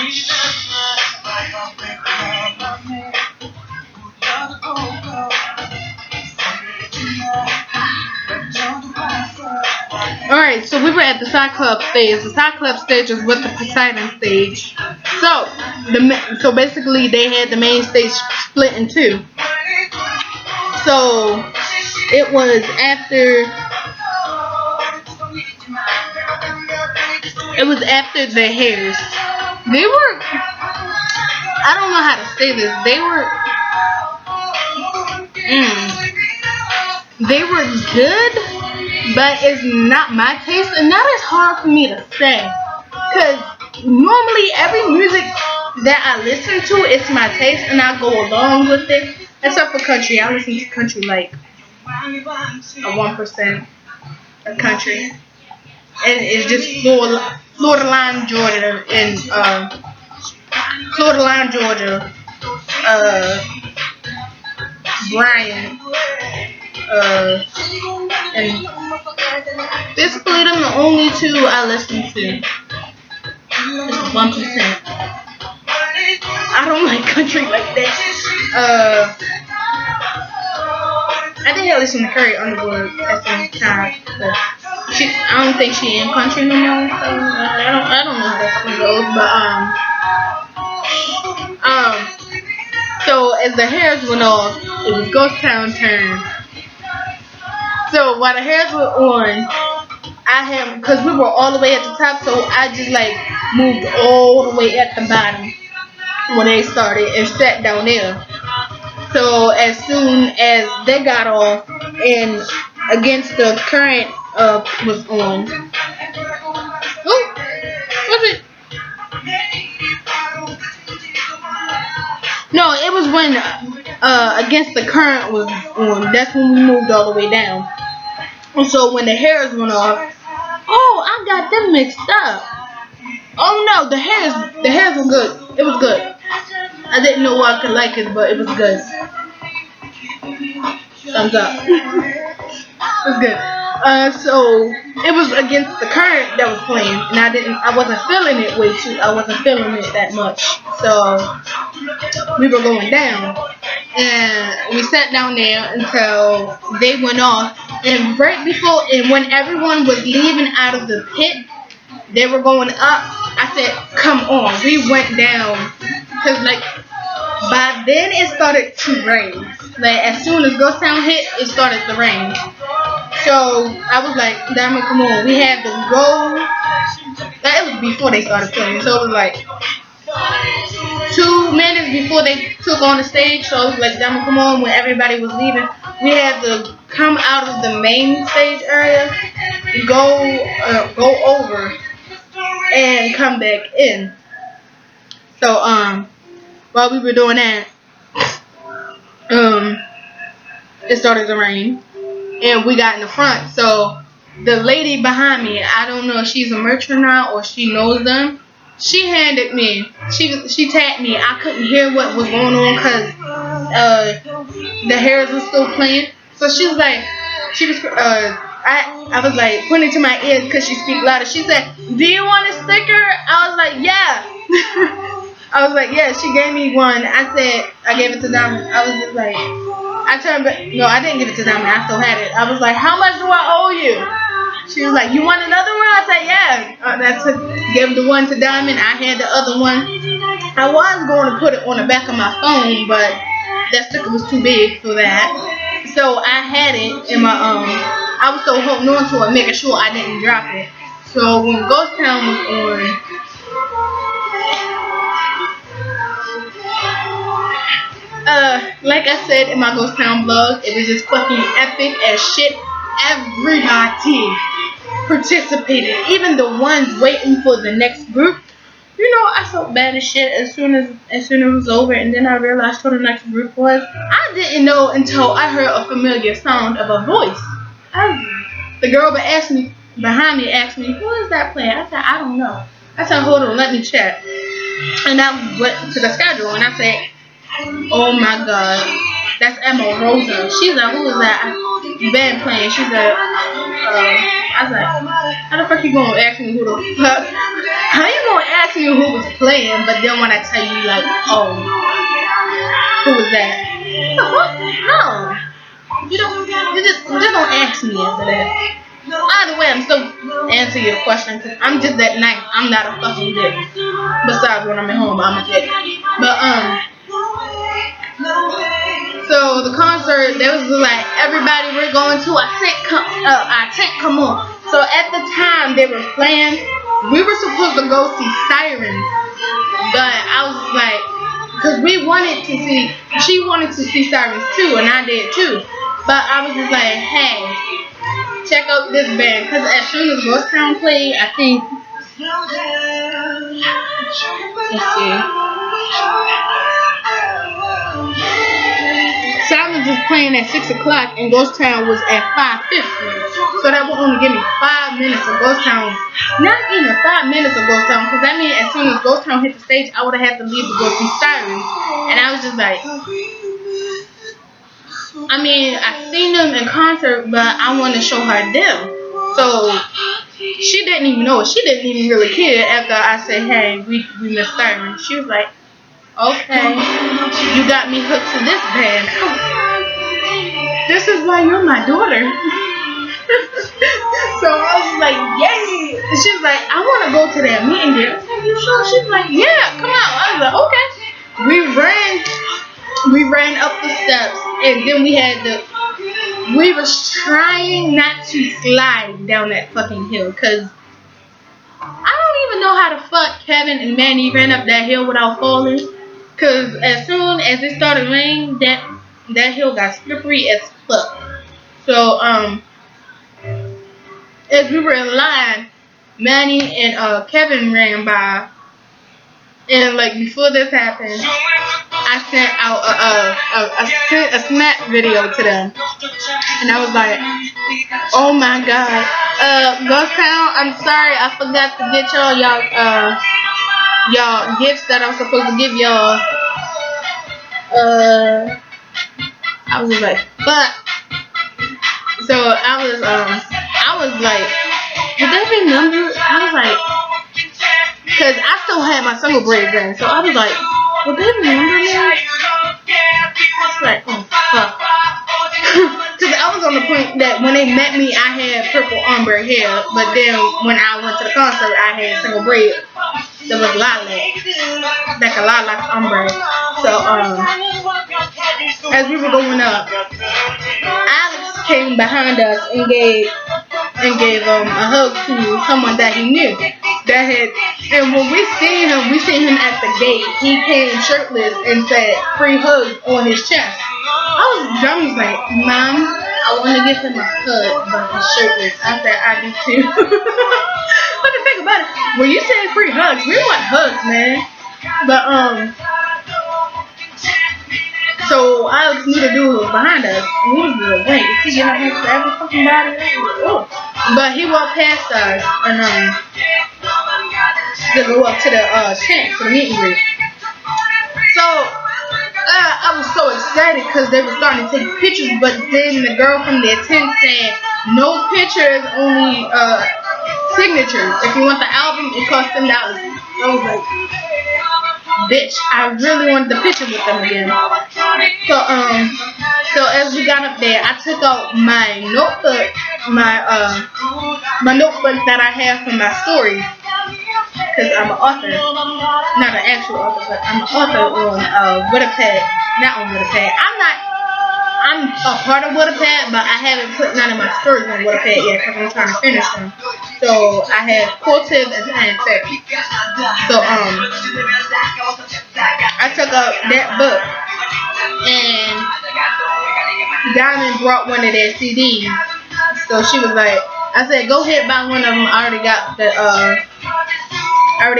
Alright, so we were at the Cyclops stage. The Cyclops stage is with the Poseidon stage. So basically they had the main stage split in two. So it was after the hairs. They were, I don't know how to say this. They were good, but it's not my taste, and that is hard for me to say. Cause normally every music that I listen to, it's my taste, and I go along with it. Except for country, I listen to country like a 1% of country, and it's just Florida Line, Georgia, and Florida Line, Georgia, Brian, and basically them the only two I listen to. It's 1%. I don't like country like that. I think I listen to Carrie Underwood at some time, but I don't think she in country no more. So I don't know how that fucking goes, but so as the hairs went off, it was Ghost Town turn. So while the hairs were on, because we were all the way at the top, so I just like moved all the way at the bottom when they started and sat down there. So as soon as they got off and Against the Current was on. Oh, was it? No, it was when Against the Current was on. That's when we moved all the way down. And so when the hairs went off, oh, I got them mixed up. Oh no, the hairs were good. It was good. I didn't know I could like it, but it was good. Thumbs up. It's good. So it was against the current that was playing, and I wasn't feeling it I wasn't feeling it that much. So we were going down, and we sat down there until they went off. And and when everyone was leaving out of the pit, they were going up. I said, "Come on." We went down, cause like by then it started to rain. Like as soon as Ghost Town hit, it started to rain. So I was like, Diamond, come on. We had to go. That was before they started playing. So it was like 2 minutes before they took on the stage. So it was like, Diamond, come on. When everybody was leaving, we had to come out of the main stage area, go over, and come back in. So while we were doing that, it started to rain. And we got in the front. So the lady behind me, I don't know if she's a merchant now or she knows them. She handed me. She tapped me. I couldn't hear what was going on because the hairs were still playing. So she was like, I was like pointing to my ears because she speak louder. She said, "Do you want a sticker?" I was like, "Yeah." I was like, "Yeah." She gave me one. I gave it to Diamond. I was just like. I turned back. No, I didn't give it to Diamond. I still had it. I was like, "How much do I owe you?" She was like, "You want another one?" I said, "Yeah." Gave the one to Diamond. I had the other one. I was going to put it on the back of my phone, but that sticker was too big for that. So I had it in my I was still holding on to it, making sure I didn't drop it. So when Ghost Town was on, like I said in my Ghost Town vlog, it was just fucking epic as shit. Everybody participated, even the ones waiting for the next group. You know, I felt bad as shit as soon as it was over, and then I realized who the next group was. I didn't know until I heard a familiar sound of a voice. The girl behind me asked me, "Who is that playing?" I said, "I don't know." I said, "Hold on, let me check." And I went to the schedule and I said, "Oh my God, that's Emma Rosa." She's like, "Who is that band playing?" She's like, I was like, "How the fuck you gonna ask me who the fuck? How you gonna ask me who was playing?" But then when I tell you, like, "Oh, who was that?" No, you just don't ask me after that. Either way, I'm still answering your question because I'm just that nice. I'm not a fucking dick. Besides when I'm at home, I'm a dick. But so the concert, there was like everybody we're going to. I think come on. So at the time they were playing, we were supposed to go see Sirens, but I was like, because she wanted to see Sirens too, and I did too. But I was just like, "Hey, check out this band," because as soon as Ghost Town played, I think. Let's see. Silence was playing at 6 o'clock and Ghost Town was at 5:50. So that would only give me 5 minutes of Ghost Town. Not even 5 minutes of Ghost Town, because that means as soon as Ghost Town hit the stage, I would have had to leave to go see Sirens. And I was just like, I mean, I've seen them in concert, but I want to show her them. So she didn't even know it. She didn't even really care after I said, "Hey, we missed Sirens." She was like, "Okay, you got me hooked to this band. This is why you're my daughter." So I was like, "Yay!" And she was like, "I want to go to that meet and greet." I said, "You sure?" She's like, "Yeah, come on." I was like, "Okay." We ran up the steps, and then we was trying not to slide down that fucking hill, because I don't even know how the fuck Kevin and Manny ran up that hill without falling. Because as soon as it started raining, that hill got slippery as fuck. So, as we were in line, Manny and Kevin ran by. And, like, before this happened, I sent out a snap video to them. And I was like, "Oh my God. Ghost Town, I'm sorry, I forgot to get y'all gifts that I'm supposed to give y'all." I was just like, "Fuck." So I was like, did they remember? I was like, cause I still had my single braid then, so I was like, would they remember me? I was like, oh fuck. Cause I was on the point that when they met me, I had purple ombre hair, but then when I went to the concert, I had single braid that was lilac, like a lilac ombre. So as we were going up, Alex came behind us and gave a hug to someone that he knew. That had, and when we seen him at the gate. He came shirtless and said "free hug" on his chest. I was like, Mom, I want to give him a hug, but he's shirtless. I said, I do too. But the thing about it, when you say free hugs, we want hugs, man. But so Alex knew the dude was behind us, and he was like, wait, is he giving hugs to every fucking body? Oh. But he walked past us and to go up to the tent for the meet and greet. So I was so excited because they were starting to take pictures, but then the girl from their tent said, no pictures, only signatures. If you want the album, it costs $10. I was like, bitch, I really wanted the picture with them again. So as we got up there, I took out my notebook, my notebook that I have for my stories, because I'm an author, not an actual author, but I'm an author on Wattpad, not on Wattpad. I'm a part of Wattpad, but I haven't put none of my stories on Wattpad yet because I'm trying to finish them. So I have quoted and scientific. So I took out that book, and Diamond brought one of their CDs. So she was like, I said, go ahead, buy one of them. I already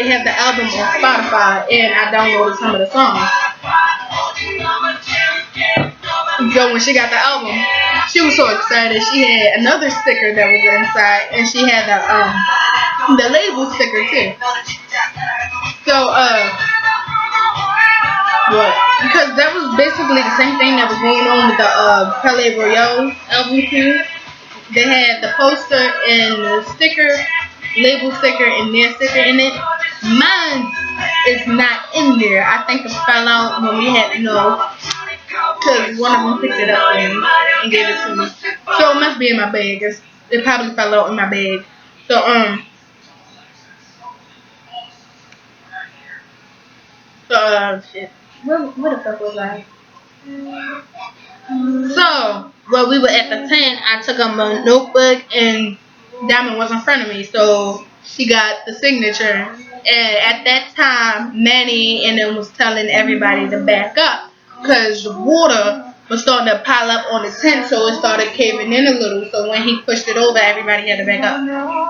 have the album on Spotify, and I downloaded some of the songs. So when she got the album, she was so excited. She had another sticker that was inside, and she had the label sticker too. So what? Because that was basically the same thing that was going on with the Pele Royale album too. They had the poster and the sticker, label sticker, and their sticker in it. Mine is not in there. I think it fell out when we had because one of them picked it up and gave it to me. So it must be in my bag. It probably fell out in my bag. So shit. What the fuck was I? So while we were at the tent, I took out my notebook, and Diamond was in front of me, so she got the signature. And at that time, Manny and them was telling everybody to back up because the water was starting to pile up on the tent, so it started caving in a little. So when he pushed it over, everybody had to back up.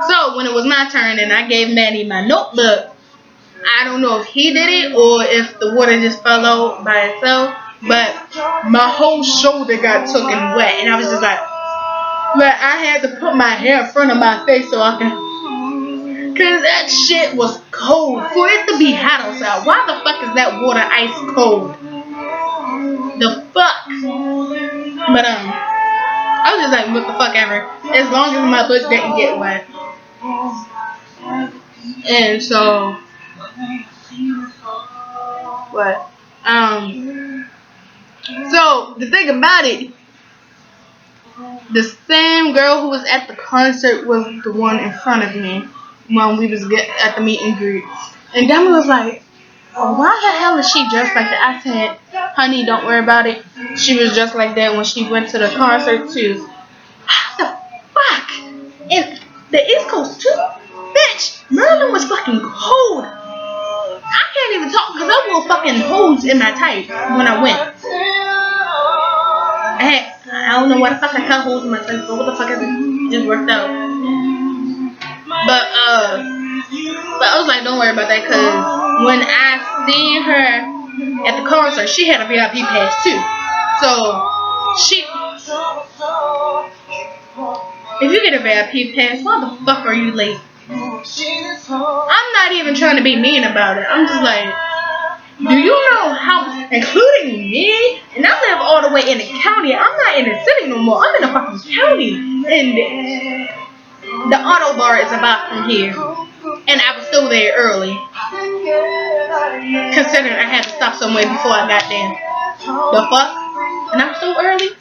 So when it was my turn and I gave Manny my notebook, I don't know if he did it or if the water just fell out by itself, but my whole shoulder got taken wet, and I was just like I had to put my hair in front of my face so I can, cause that shit was cold. For it to be hot outside, why the fuck is that water ice cold? The fuck? But I was just like, what the fuck ever. As long as my butt didn't get wet. And so what? So the thing about it, the same girl who was at the concert was the one in front of me when we was at the meet and greet. And Demi was like, oh, why the hell is she dressed like that? I said, honey, don't worry about it. She was just like that when she went to the concert too. How the fuck? And the East Coast too? Bitch, Maryland was fucking cold. I can't even talk because I wore fucking holes in my tights when I went. I don't know why the fuck I cut holes in my tights, but what the fuck ever. It just worked out. But I was like, don't worry about that, because when I seen her at the concert, she had a VIP pass too. So if you get a VIP pass, why the fuck are you late? I'm not even trying to be mean about it. I'm just like, Do you know how, including me, and I live all the way in the county. I'm not in the city no more. I'm in the fucking county. And the auto bar is about from here. And I was still there early. Considering I had to stop somewhere before I got there. The fuck? And I'm so early.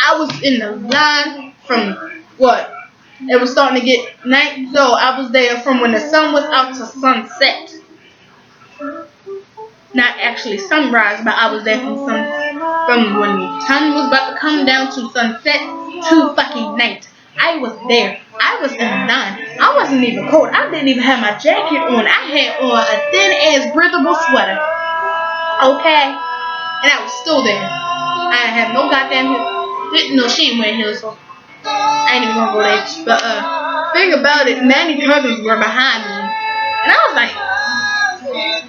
I was in the line from what? It was starting to get night, so I was there from when the sun was out to sunset. Not actually sunrise, but I was there from when the sun was about to come down to sunset to fucking night. I was there. I was in the line. I wasn't even cold. I didn't even have my jacket on. I had on a thin ass breathable sweater. Okay? And I was still there. I had no goddamn heels. No, she ain't wearing heels, so I ain't even gonna go there. But thing about it, Manny cousins were behind me. And I was like,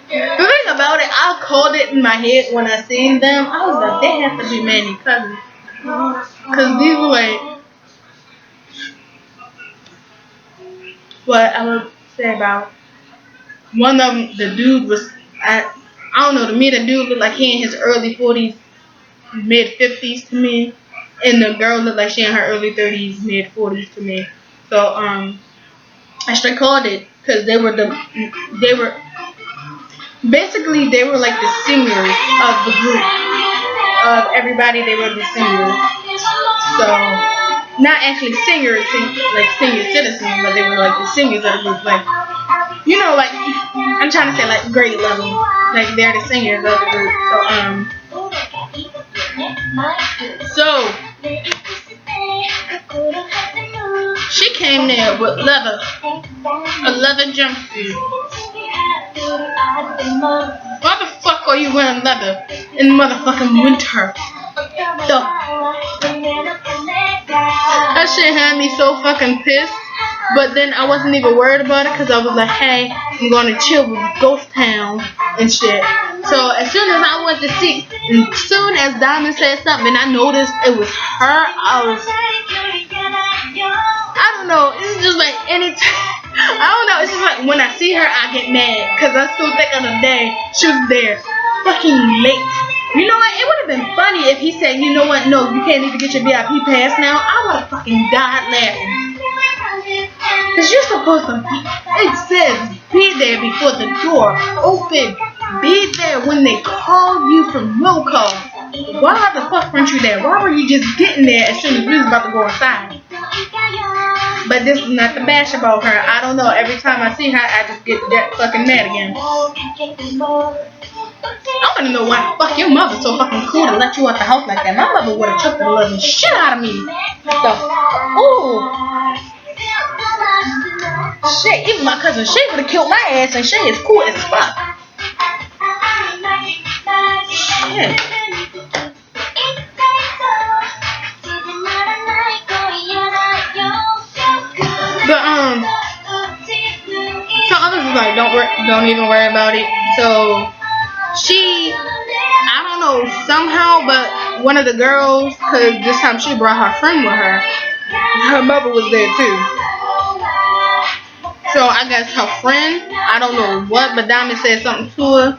the thing about it, I called it in my head when I seen them. I was like, they have to be Manny cousins. Cause these were like, what I would say about one of them, the dude was, I don't know, to me the dude looked like he in his early 40s, mid 50s to me. And the girl looked like she in her early 30s, mid 40s to me. So, I straight called it because they were basically they were like the singers of the group. Of everybody, they were the singers. So, not actually singers, like senior citizens, but they were like the singers of the group. Like, you know, like, I'm trying to say like grade level. Like, they're the singers of the group. So, she came there with a leather jumpsuit. Why the fuck are you wearing leather in motherfucking winter? That shit had me so fucking pissed. But then I wasn't even worried about it because I was like, hey, I'm going to chill with Ghost Town and shit. So as soon as I went to see, as soon as Diamond said something and I noticed it was her, I don't know, it's just like I don't know, it's just like when I see her, I get mad because I still think of the day she was there fucking late. You know what, it would have been funny if he said, you know what, no, you can't even get your VIP pass now. I would have fucking died laughing. Because you're supposed to be, it says, be there before the door open. Be there when they call you from roll call. Why the fuck weren't you there? Why were you just getting there as soon as we was about to go inside? But this is not the bash about her. I don't know. Every time I see her, I just get that fucking mad again. I want to know why the fuck your mother's so fucking cool to let you out the house like that. My mother would have took the living shit out of me. Ooh. Shit, even my cousin Shay would have killed my ass, and Shay is cool as fuck. Shit. But some others was like, don't even worry about it. So I don't know, somehow, but one of the girls, cause this time she brought her friend with her. Her mother was there too. So I guess her friend, I don't know what, but Diamond said something to her.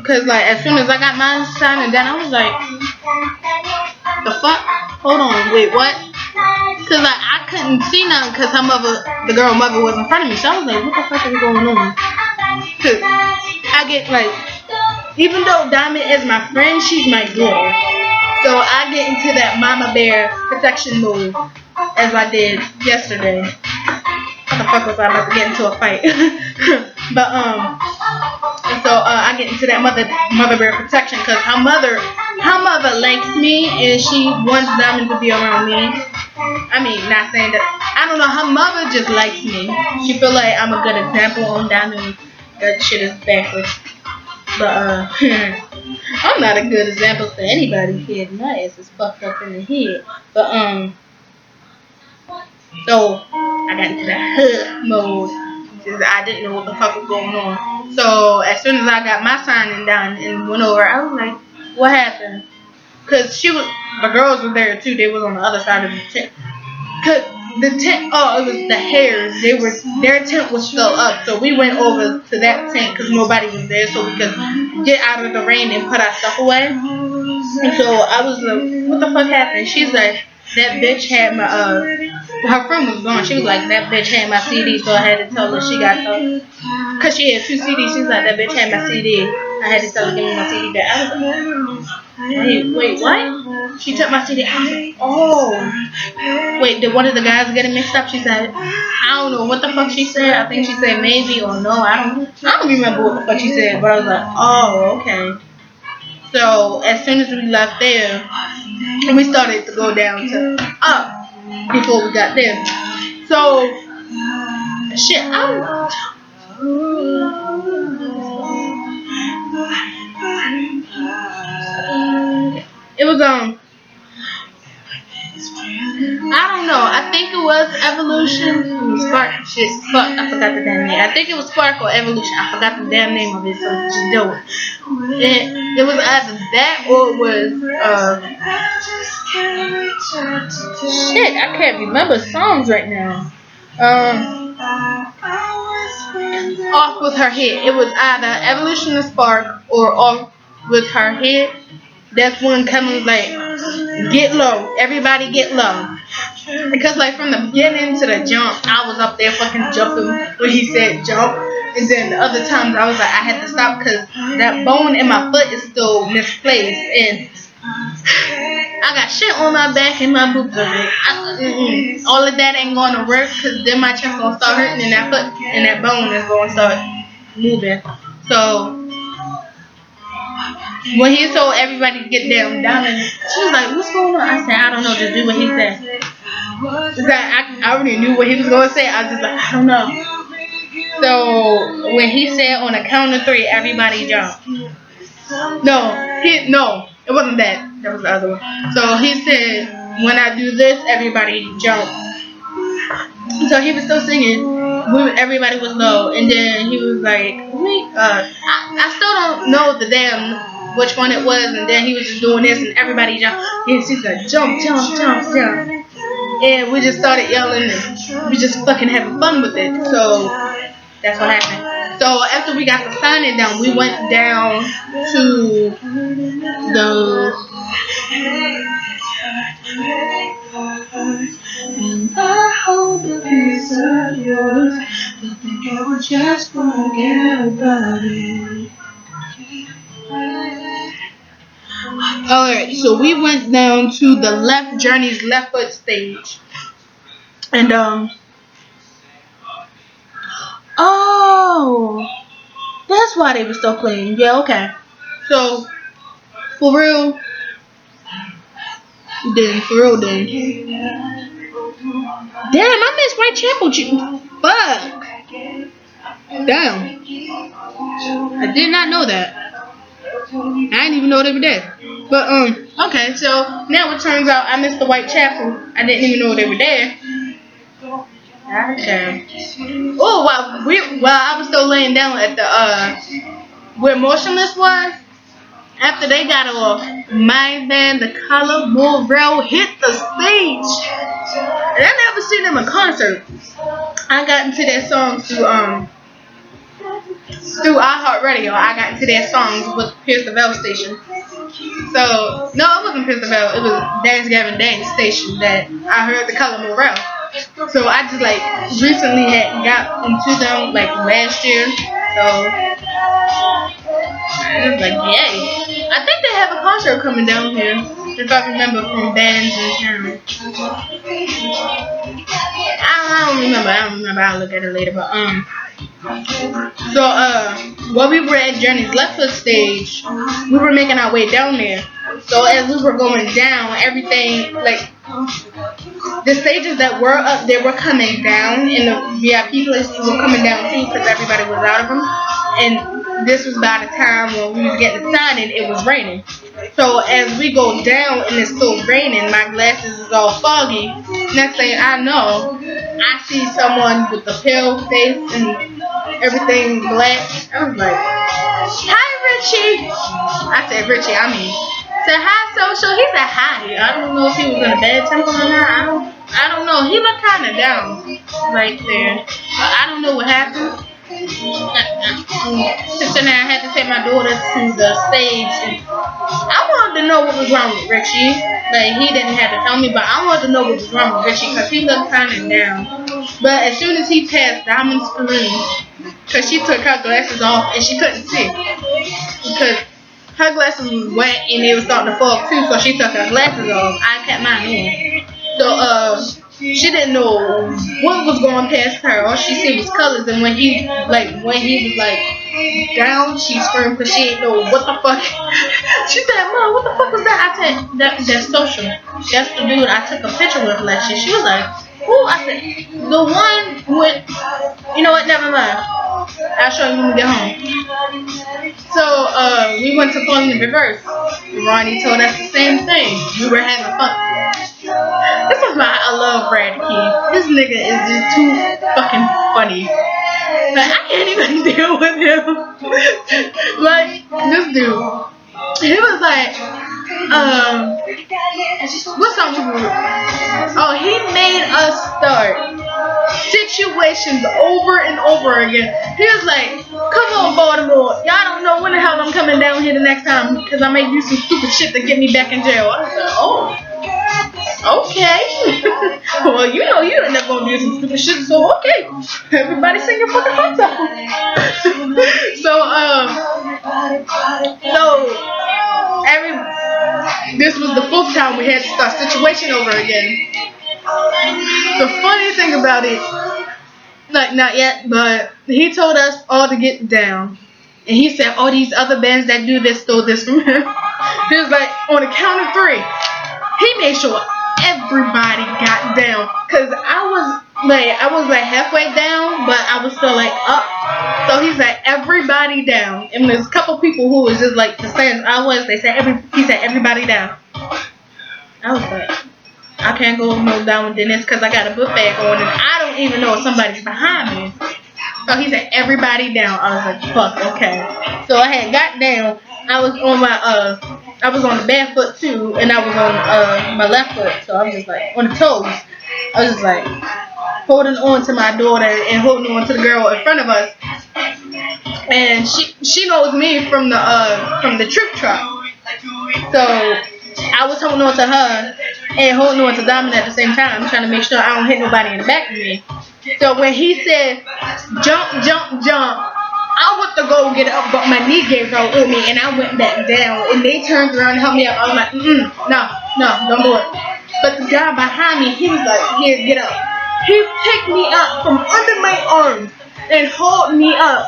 Cause like as soon as I got mine signed and then I was like, the fuck? Hold on, wait, what? Cause like I couldn't see nothing cause the girl mother was in front of me. So I was like, what the fuck is going on? Cause I get like, even though Diamond is my friend, she's my daughter. So I get into that mama bear protection mode as I did yesterday. How the fuck was I about to get into a fight? But so I get into that mother bear protection because her mother likes me and she wants Diamond to be around me. I mean, not saying that, I don't know, her mother just likes me. She feel like I'm a good example on Diamond. That shit is backwards. But I'm not a good example for anybody's head. My ass is fucked up in the head. But so I got into that hood mode. I didn't know what the fuck was going on. So as soon as I got my signing done and went over, I was like, what happened? Cause the girls were there too. They was on the other side of the tent. Cause the tent. Oh, it was the Hares. Their tent was still up, so we went over to that tent because nobody was there, so we could get out of the rain and put our stuff away. And so I was like, "What the fuck happened?" She's like, "That bitch had my Her friend was gone. She was like, "That bitch had my CD," so I had to tell her she got her. Cause she had 2 CDs. She's like, "That bitch had my CD." I had to tell her, "Give me my CD back." I was like, wait, what? She took my CD. I was like, oh. Wait, did one of the guys get it mixed up? She said, I don't know what the fuck she said. I think she said maybe or no. I don't remember what the fuck she said. But I was like, oh, okay. So as soon as we left there, we started to go down to up before we got there. So shit, it was I don't know. I think it was Evolution. Spark. Shit. Fuck. I forgot the damn name. I think it was Spark or Evolution. I forgot the damn name of it. So just do it. It was either that or it was shit. I can't remember songs right now. Off with her head. It was either Evolution or Spark or Off with her head. That's when Kevin was like, "Get low, everybody get low." Because like from the beginning to the jump, I was up there fucking jumping when he said jump, and then the other times I was like, I had to stop because that bone in my foot is still misplaced, and I got shit on my back and my boobs are big. All of that ain't going to work because then my chest gonna start hurting and that foot and that bone is gonna start moving. So when he told everybody to get down, and she was like, "What's going on?" I said, "I don't know. Just do what he said." It's like I already knew what he was gonna say. I was just like, I don't know. So when he said on a count of 3, everybody jump. No, it wasn't that. That was the other one. So he said, when I do this, everybody jump. So he was still singing. Everybody was low, and then he was like, "Wait, I still don't know the damn which one it was." And then he was just doing this, and everybody jumped. And she said, "Jump, jump, jump, jump." And we just started yelling, and we just fucking having fun with it. So that's what happened. So after we got the signing down, we went down to the. And I hold the piece of yours. Don't think I would just forget about it. Alright, so we went down to the left Journey's left foot stage. And oh, that's why they were still playing. Yeah, okay. So for real, then. Damn, I missed Whitechapel. Fuck. Damn. I did not know that. I didn't even know they were there. But okay, so now it turns out I missed the Whitechapel. I didn't even know they were there. Okay. Oh, while I was still laying down at the where Motionless was, after they got off, my band, The Color Morel, hit the stage. And I never seen them in concert. I got into their songs through iHeartRadio. I got into their songs with Pierce the Veil station. So no, it wasn't Pierce the Veil. It was Dance Gavin Dance station that I heard The Color Morel. So I just like recently had got into them like last year. So I was like, yay. I think they have a concert coming down here. If I remember from bands in town. I don't remember. I'll look at it later. But so while we were at Journey's left foot stage, we were making our way down there. So as we were going down, everything like the stages that were up there were coming down, and the VIP places were coming down too because everybody was out of them. And this was by the time when we was getting signed, and it was raining. So as we go down and it's still raining, my glasses is all foggy. Next thing I know, I see someone with a pale face and everything black. I was like, "Hi, Richie." I said, "Richie, I mean." Said, "Hi, social." He said, "Hi." I don't know if he was in a bad temper or not. I don't know. He looked kind of down right there. But I don't know what happened. Sister and I had to take my daughter to the stage, and I wanted to know what was wrong with Richie. Like, he didn't have to tell me, but I wanted to know what was wrong with Richie because he looked kind of down. But as soon as he passed Diamond's screen, because she took her glasses off and she couldn't see because her glasses was wet and they was starting to fall too, so she took her glasses off. I kept mine on. So she didn't know what was going past her. All she see was colors, and when he was like down, she screamed because she didn't know what the fuck. She said, "Mom, what the fuck was that?" I said, "That's social. That's the dude I took a picture with last year." She was like, "Who?" I said, "The one with." You know what? Never mind. I'll show you when we get home. So we went to Falling in Reverse. Ronnie told us the same thing. We were having fun. This is why I love Brad Keith. This nigga is just too fucking funny. Like, I can't even deal with him. Like, this dude. He was like, what's up with you? Oh, he made us start situations over and over again. He was like, come on, Baltimore. Y'all don't know when the hell I'm coming down here the next time because I may do some stupid shit to get me back in jail. I was like, oh. Okay. Well, you know you're never gonna do some stupid shit, so okay. Everybody sing your fucking hearts out. This was the fourth time we had to start situation over again. The funny thing about it, like not yet, but he told us all to get down. And he said all these other bands that do this stole this from him. He was like, on the count of 3, he made sure everybody got down. Cause I was like halfway down, but I was still like up. So he's like, everybody down. And there's a couple people who was just like the same as I was. He said everybody down. I was like, I can't go no down than this because I got a book bag on and I don't even know if somebody's behind me. So he said everybody down. I was like, fuck, okay. So I had got down. I was on the back foot too, and I was on my left foot. So I was just like on the toes. I was just like holding on to my daughter and holding on to the girl in front of us. And she knows me from the trip truck. So I was holding on to her and holding on to Diamond at the same time, trying to make sure I don't hit nobody in the back of me. So when he said jump, jump, jump, I went to go get up, but my knee gave out on me, and I went back down. And they turned around and helped me up. I was like, no, don't do it. But the guy behind me, he was like, here, get up. He picked me up from under my arms and hauled me up.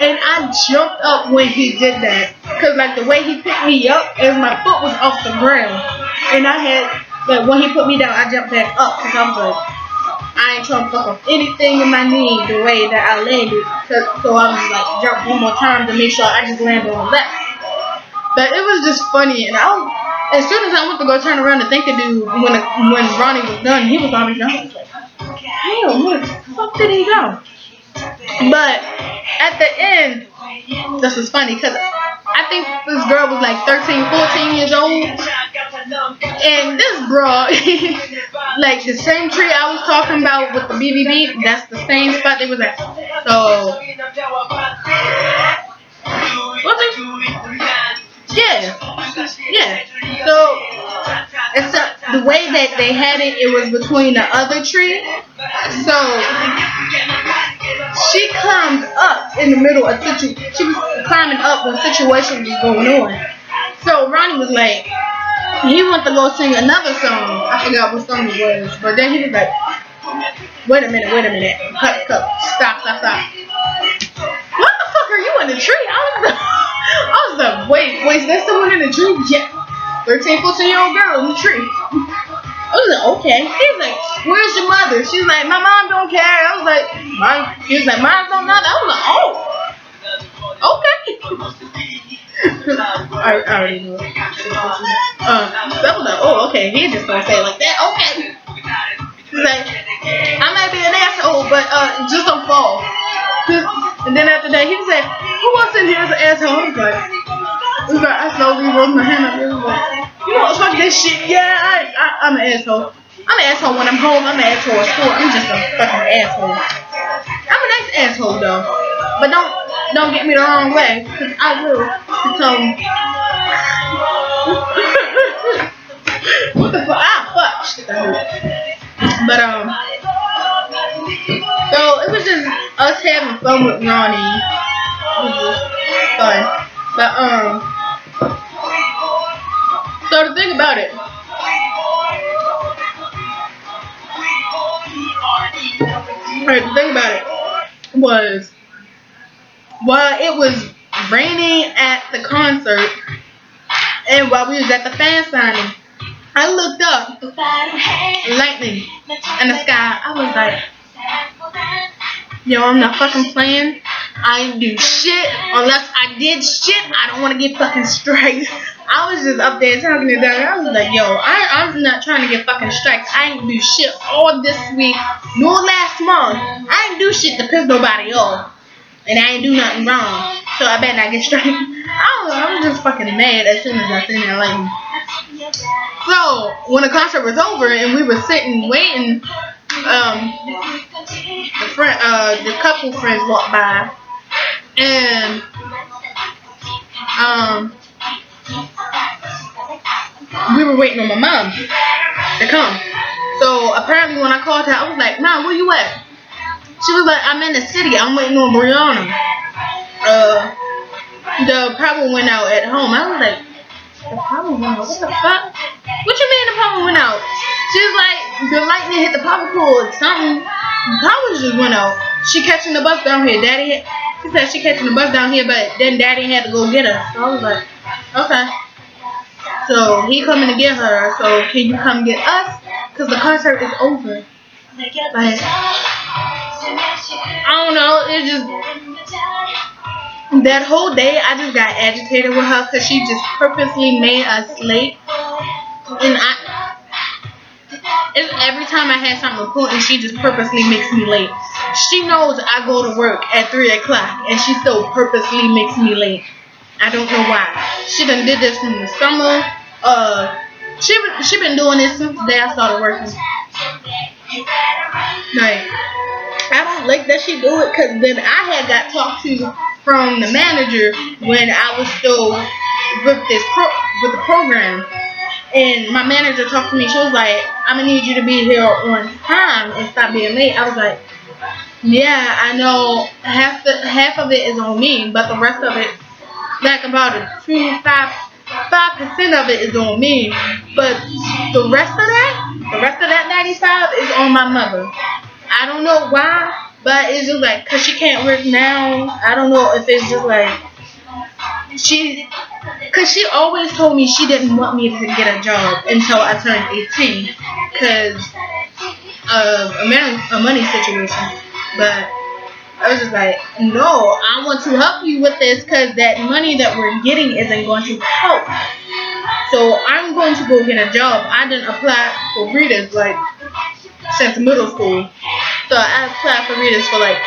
And I jumped up when he did that. Because, like, the way he picked me up, as my foot was off the ground. And I had, like, when he put me down, I jumped back up. Because I was like, I ain't trying to fuck up anything in my knee the way that I landed. So I was like, jump one more time to make sure I just landed on the left. But it was just funny. And as soon as I went to go turn around to thank the dude, when Ronnie was done, he was already done. I was like, damn, where the fuck did he go? But at the end, this was funny because I think this girl was like 13, 14 years old. And this bro, like the same tree I was talking about with the BBB, that's the same spot they was at. So, what's it? Yeah. So, except the way that they had it, it was between the other tree. So, she climbed up in the middle of she was climbing up when situation was going on. So Ronnie was like, he wanted to go sing another song. I forgot what song it was, but then he was like, wait a minute, cut, stop. What the fuck are you in the tree? I was like, wait, is there someone in the tree? Yeah, 13, 14-year-old girl in the tree. I was like, okay. He was like, where's your mother? She's like, my mom don't care. I was like, he was like, mine don't know. I was like, oh, okay. I already knew it. So I was like, oh, okay. He just gonna say it like that. Okay. He's like, I might be an asshole, but just don't fall. And then after that, he was like, who else in here is an asshole? I was like, I slowly rolled my hand up. He was like, you know what's fuck this shit. Yeah, I'm an asshole. I'm an asshole when I'm home. I'm an asshole at school. I'm just a fucking asshole. I'm a nice asshole though. But don't get me the wrong way, cause I will. So what the fuck? Ah, fuck. Shit, that hurt. But so it was just us having fun with Ronnie. It was just fun. But so the thing about it. Alright, the thing about it was while it was raining at the concert and while we was at the fan signing, I looked up, lightning in the sky. I was like, yo, I'm not fucking playing. I ain't do shit. Unless I did shit, I don't want to get fucking strikes. I was just up there talking to them. I was like, yo, I'm not trying to get fucking strikes. I ain't do shit all this week, nor last month. I ain't do shit to piss nobody off. And I ain't do nothing wrong. So I better not get striked. I don't know. I was just fucking mad as soon as I seen that lightning. So when the concert was over and we were sitting waiting, the couple friends walked by, and we were waiting on my mom to come. So apparently when I called her, I was like, Mom, where you at? She was like, I'm in the city. I'm waiting on Brianna. The power went out at home. I was like, the power went out? What the fuck? What you mean the power went out? She was like, the lightning hit the power cord. Something. The power just went out. She catching the bus down here. She said she catching the bus down here, but then Daddy had to go get her. So I was like, okay. So he coming to get her. So can you come get us? Because the concert is over. Like, I don't know. It just, that whole day I just got agitated with her because she just purposely made us late. And it's every time I had something important, she just purposely makes me late. She knows I go to work at 3 o'clock and she still purposely makes me late. I don't know why. She done did this from the summer. She been doing this since the day I started working. Like, I don't like that she do it, because then I had got talked to from the manager when I was still with the program, and my manager talked to me. She was like, I'm gonna need you to be here on time and stop being late. I was like, yeah, I know half of it is on me, but the rest of it, like about 5% of it is on me, but the rest of that 95 is on my mother. I don't know why, but it's just like, cause she can't work now. I don't know if it's just like cause she always told me she didn't want me to get a job until I turned 18, cause of a money situation. But I was just like, no, I want to help you with this, because that money that we're getting isn't going to help. So I'm going to go get a job. I didn't apply for readers like since middle school. So I applied for readers for like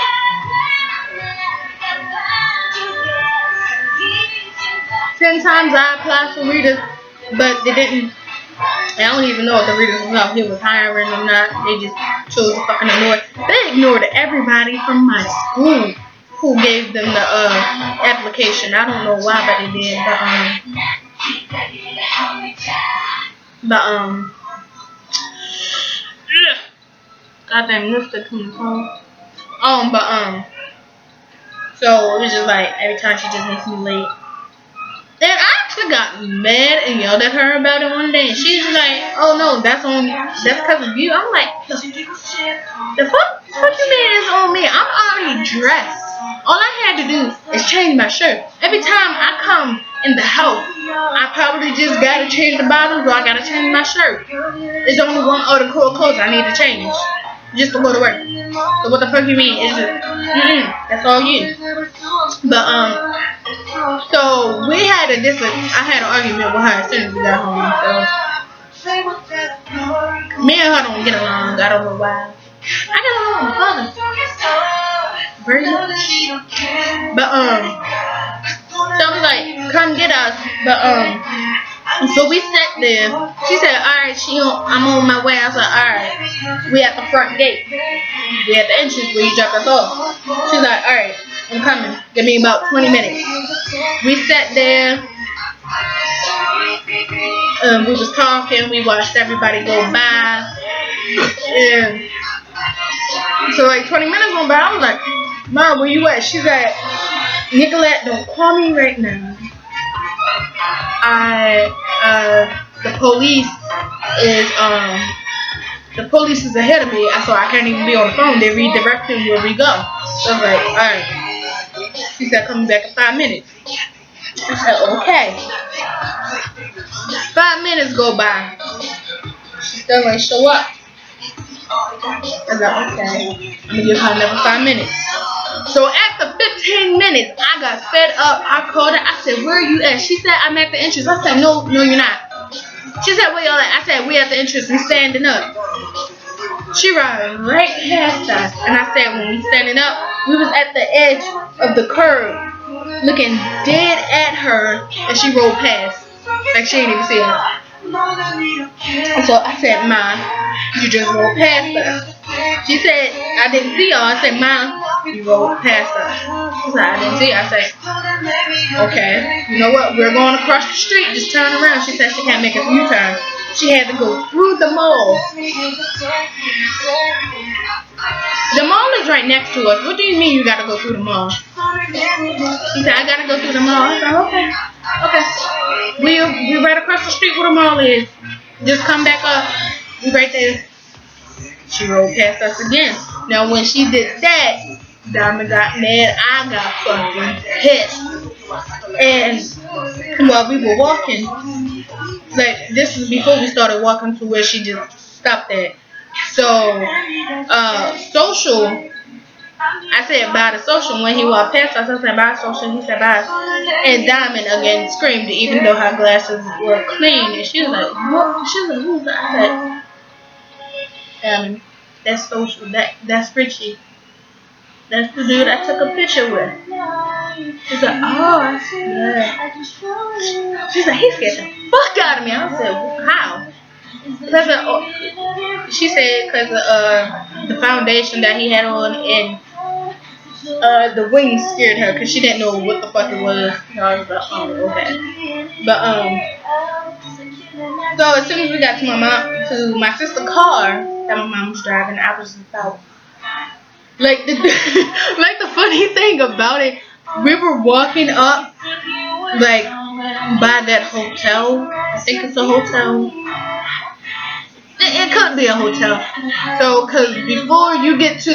10 times. I applied for readers, but they didn't. I don't even know if the readers was out here was hiring or not. They just chose to fucking ignore it. They ignored everybody from my school who gave them the application. I don't know why, but they did. Goddamn lipstick coming home. So it was just like every time she just makes me late. And I actually got mad and yelled at her about it one day, and she's like, "Oh no, that's because of you." I'm like, the fuck you mean it's on me? I'm already dressed. All I had to do is change my shirt. Every time I come in the house, I probably just gotta change the bottoms, or I gotta change my shirt. There's only one article of clothes I need to change just to go to work. So what the fuck you mean? It's just, that's all you. But so we had I had an argument with her as soon as we got home. So me and her don't get along. I don't know why. I get along with my father very much. But so I was like, come get us. But So we sat there. She said, "Alright, I'm on my way." I was like, "Alright." We at the front gate. We at the entrance where you drop us off. She's like, "Alright, I'm coming. Give me about 20 minutes." We sat there. We was talking. We watched everybody go by. And so like 20 minutes went by. I was like, "Mom, where you at?" She's like, "Nicolette, don't call me right now. The police is ahead of me, so I can't even be on the phone. They're redirecting where we go." So I was like, "Alright." She said, "Coming back in 5 minutes." I said, "Okay." 5 minutes go by. She still ain't show up. I was like, "Okay, I'm gonna give her another 5 minutes." So after 15 minutes, I got fed up. I called her. I said, "Where are you at?" She said, "I'm at the entrance." I said, No, you're not." She said, "Where y'all at?" I said, "We at the entrance. We standing up." She ran right past us, and I said, when we standing up, we was at the edge of the curb, looking dead at her, and she rolled past, like she didn't even see us. So I said, "Ma, you just rolled past us." She said, "I didn't see y'all." I said, "Ma, you rolled past us." She said, "I didn't see you." I said, "Okay, you know what? We're going across the street. Just turn around." She said she can't make a U-turn. She had to go through the mall. The mall is right next to us. What do you mean you gotta go through the mall? She said, "I gotta go through the mall." I said, "Okay. Okay. We right across the street where the mall is. Just come back up. We right there." She rolled past us again. Now when she did that, Diamond got mad. I got fucking pissed. And while we were walking, like this was before we started walking to where she just stopped at. So, social, I said bye to social. When he walked past us, I said bye social. He said bye. And Diamond again screamed, even though her glasses were clean. And she was like, "What?" She was like, "Who's that?" I said, "That's social. That's Richie. That's the dude I took a picture with." She's like, "Oh, I see." Yeah. She's like, "He scared the fuck out of me." I said, "How?" She said because of the foundation that he had on, and the wings scared her because she didn't know what the fuck it was. So I was like, "Oh, okay." But so as soon as we got to my sister's car that my mom was driving, I was about like the like the funny thing about it, we were walking up like by that hotel. I think it's a hotel. It could be a hotel. So, because before you get to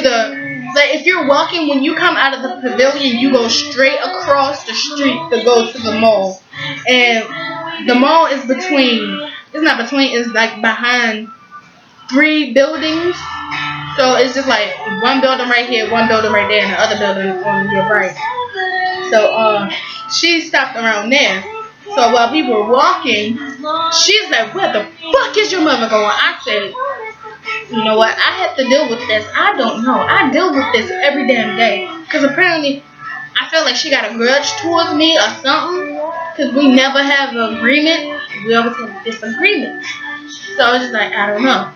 like if you're walking, when you come out of the pavilion, you go straight across the street to go to the mall. And the mall is it's like behind 3 buildings. So it's just like one building right here, one building right there, and the other building on your right. So, she stopped around there. So while we were walking, she's like, "Where the fuck is your mother going?" I said, "You know what? I have to deal with this. I don't know. I deal with this every damn day. Because apparently, I feel like she got a grudge towards me or something. Because we never have an agreement. We always have disagreements. So I was just like, I don't know.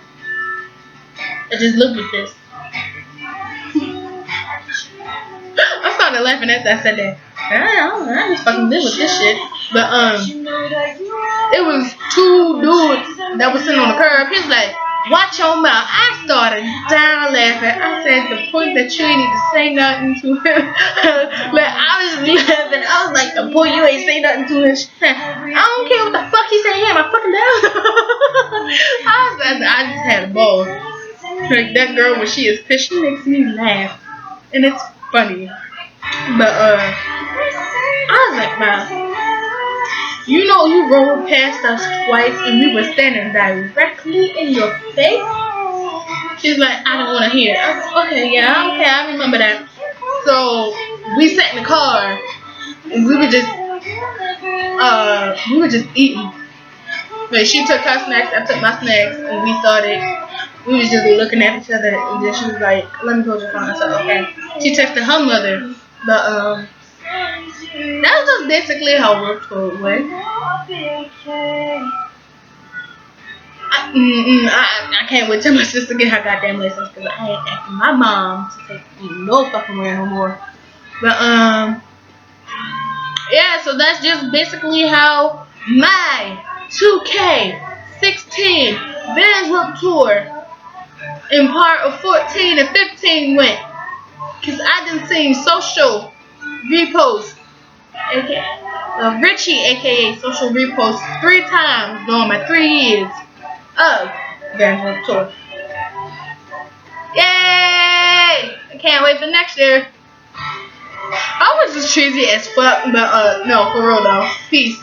I just live with this." I started laughing after I said that. I just fucking live with this shit. But it was 2 dudes that was sitting on the curb. He's like, "Watch your mouth." I started down laughing. I said, "The point that you ain't need to say nothing to him." Like I was just laughing. I was like, "The point you ain't say nothing to him." She said, "I don't care what the fuck he said. He had my fucking down." I just had a ball. Like that girl when she is pissed, she makes me laugh, and it's funny. But I was like, "Wow, you know you rolled past us twice, and we were standing directly in your face." She's like, "I don't want to hear it." I was like, "Okay, yeah, okay, I remember that." So we sat in the car, and we were just eating. But she took her snacks, I took my snacks, and we was just looking at each other, and then she was like, "Let me hold your phone." I said, "Okay." She texted her mother, but that was just basically how work told went. I can't wait till my sister get her goddamn license because I ain't asking my mom to take me no fucking where no more. But yeah, so that's just basically how my 2K16 Vans World Tour in part of 14 and 15 went. Cause I done seen social repost, aka Richie, aka social repost 3 times during my 3 years of Vans World Tour. Yay! I can't wait for next year. I was just cheesy as fuck, but no, for real though. Peace.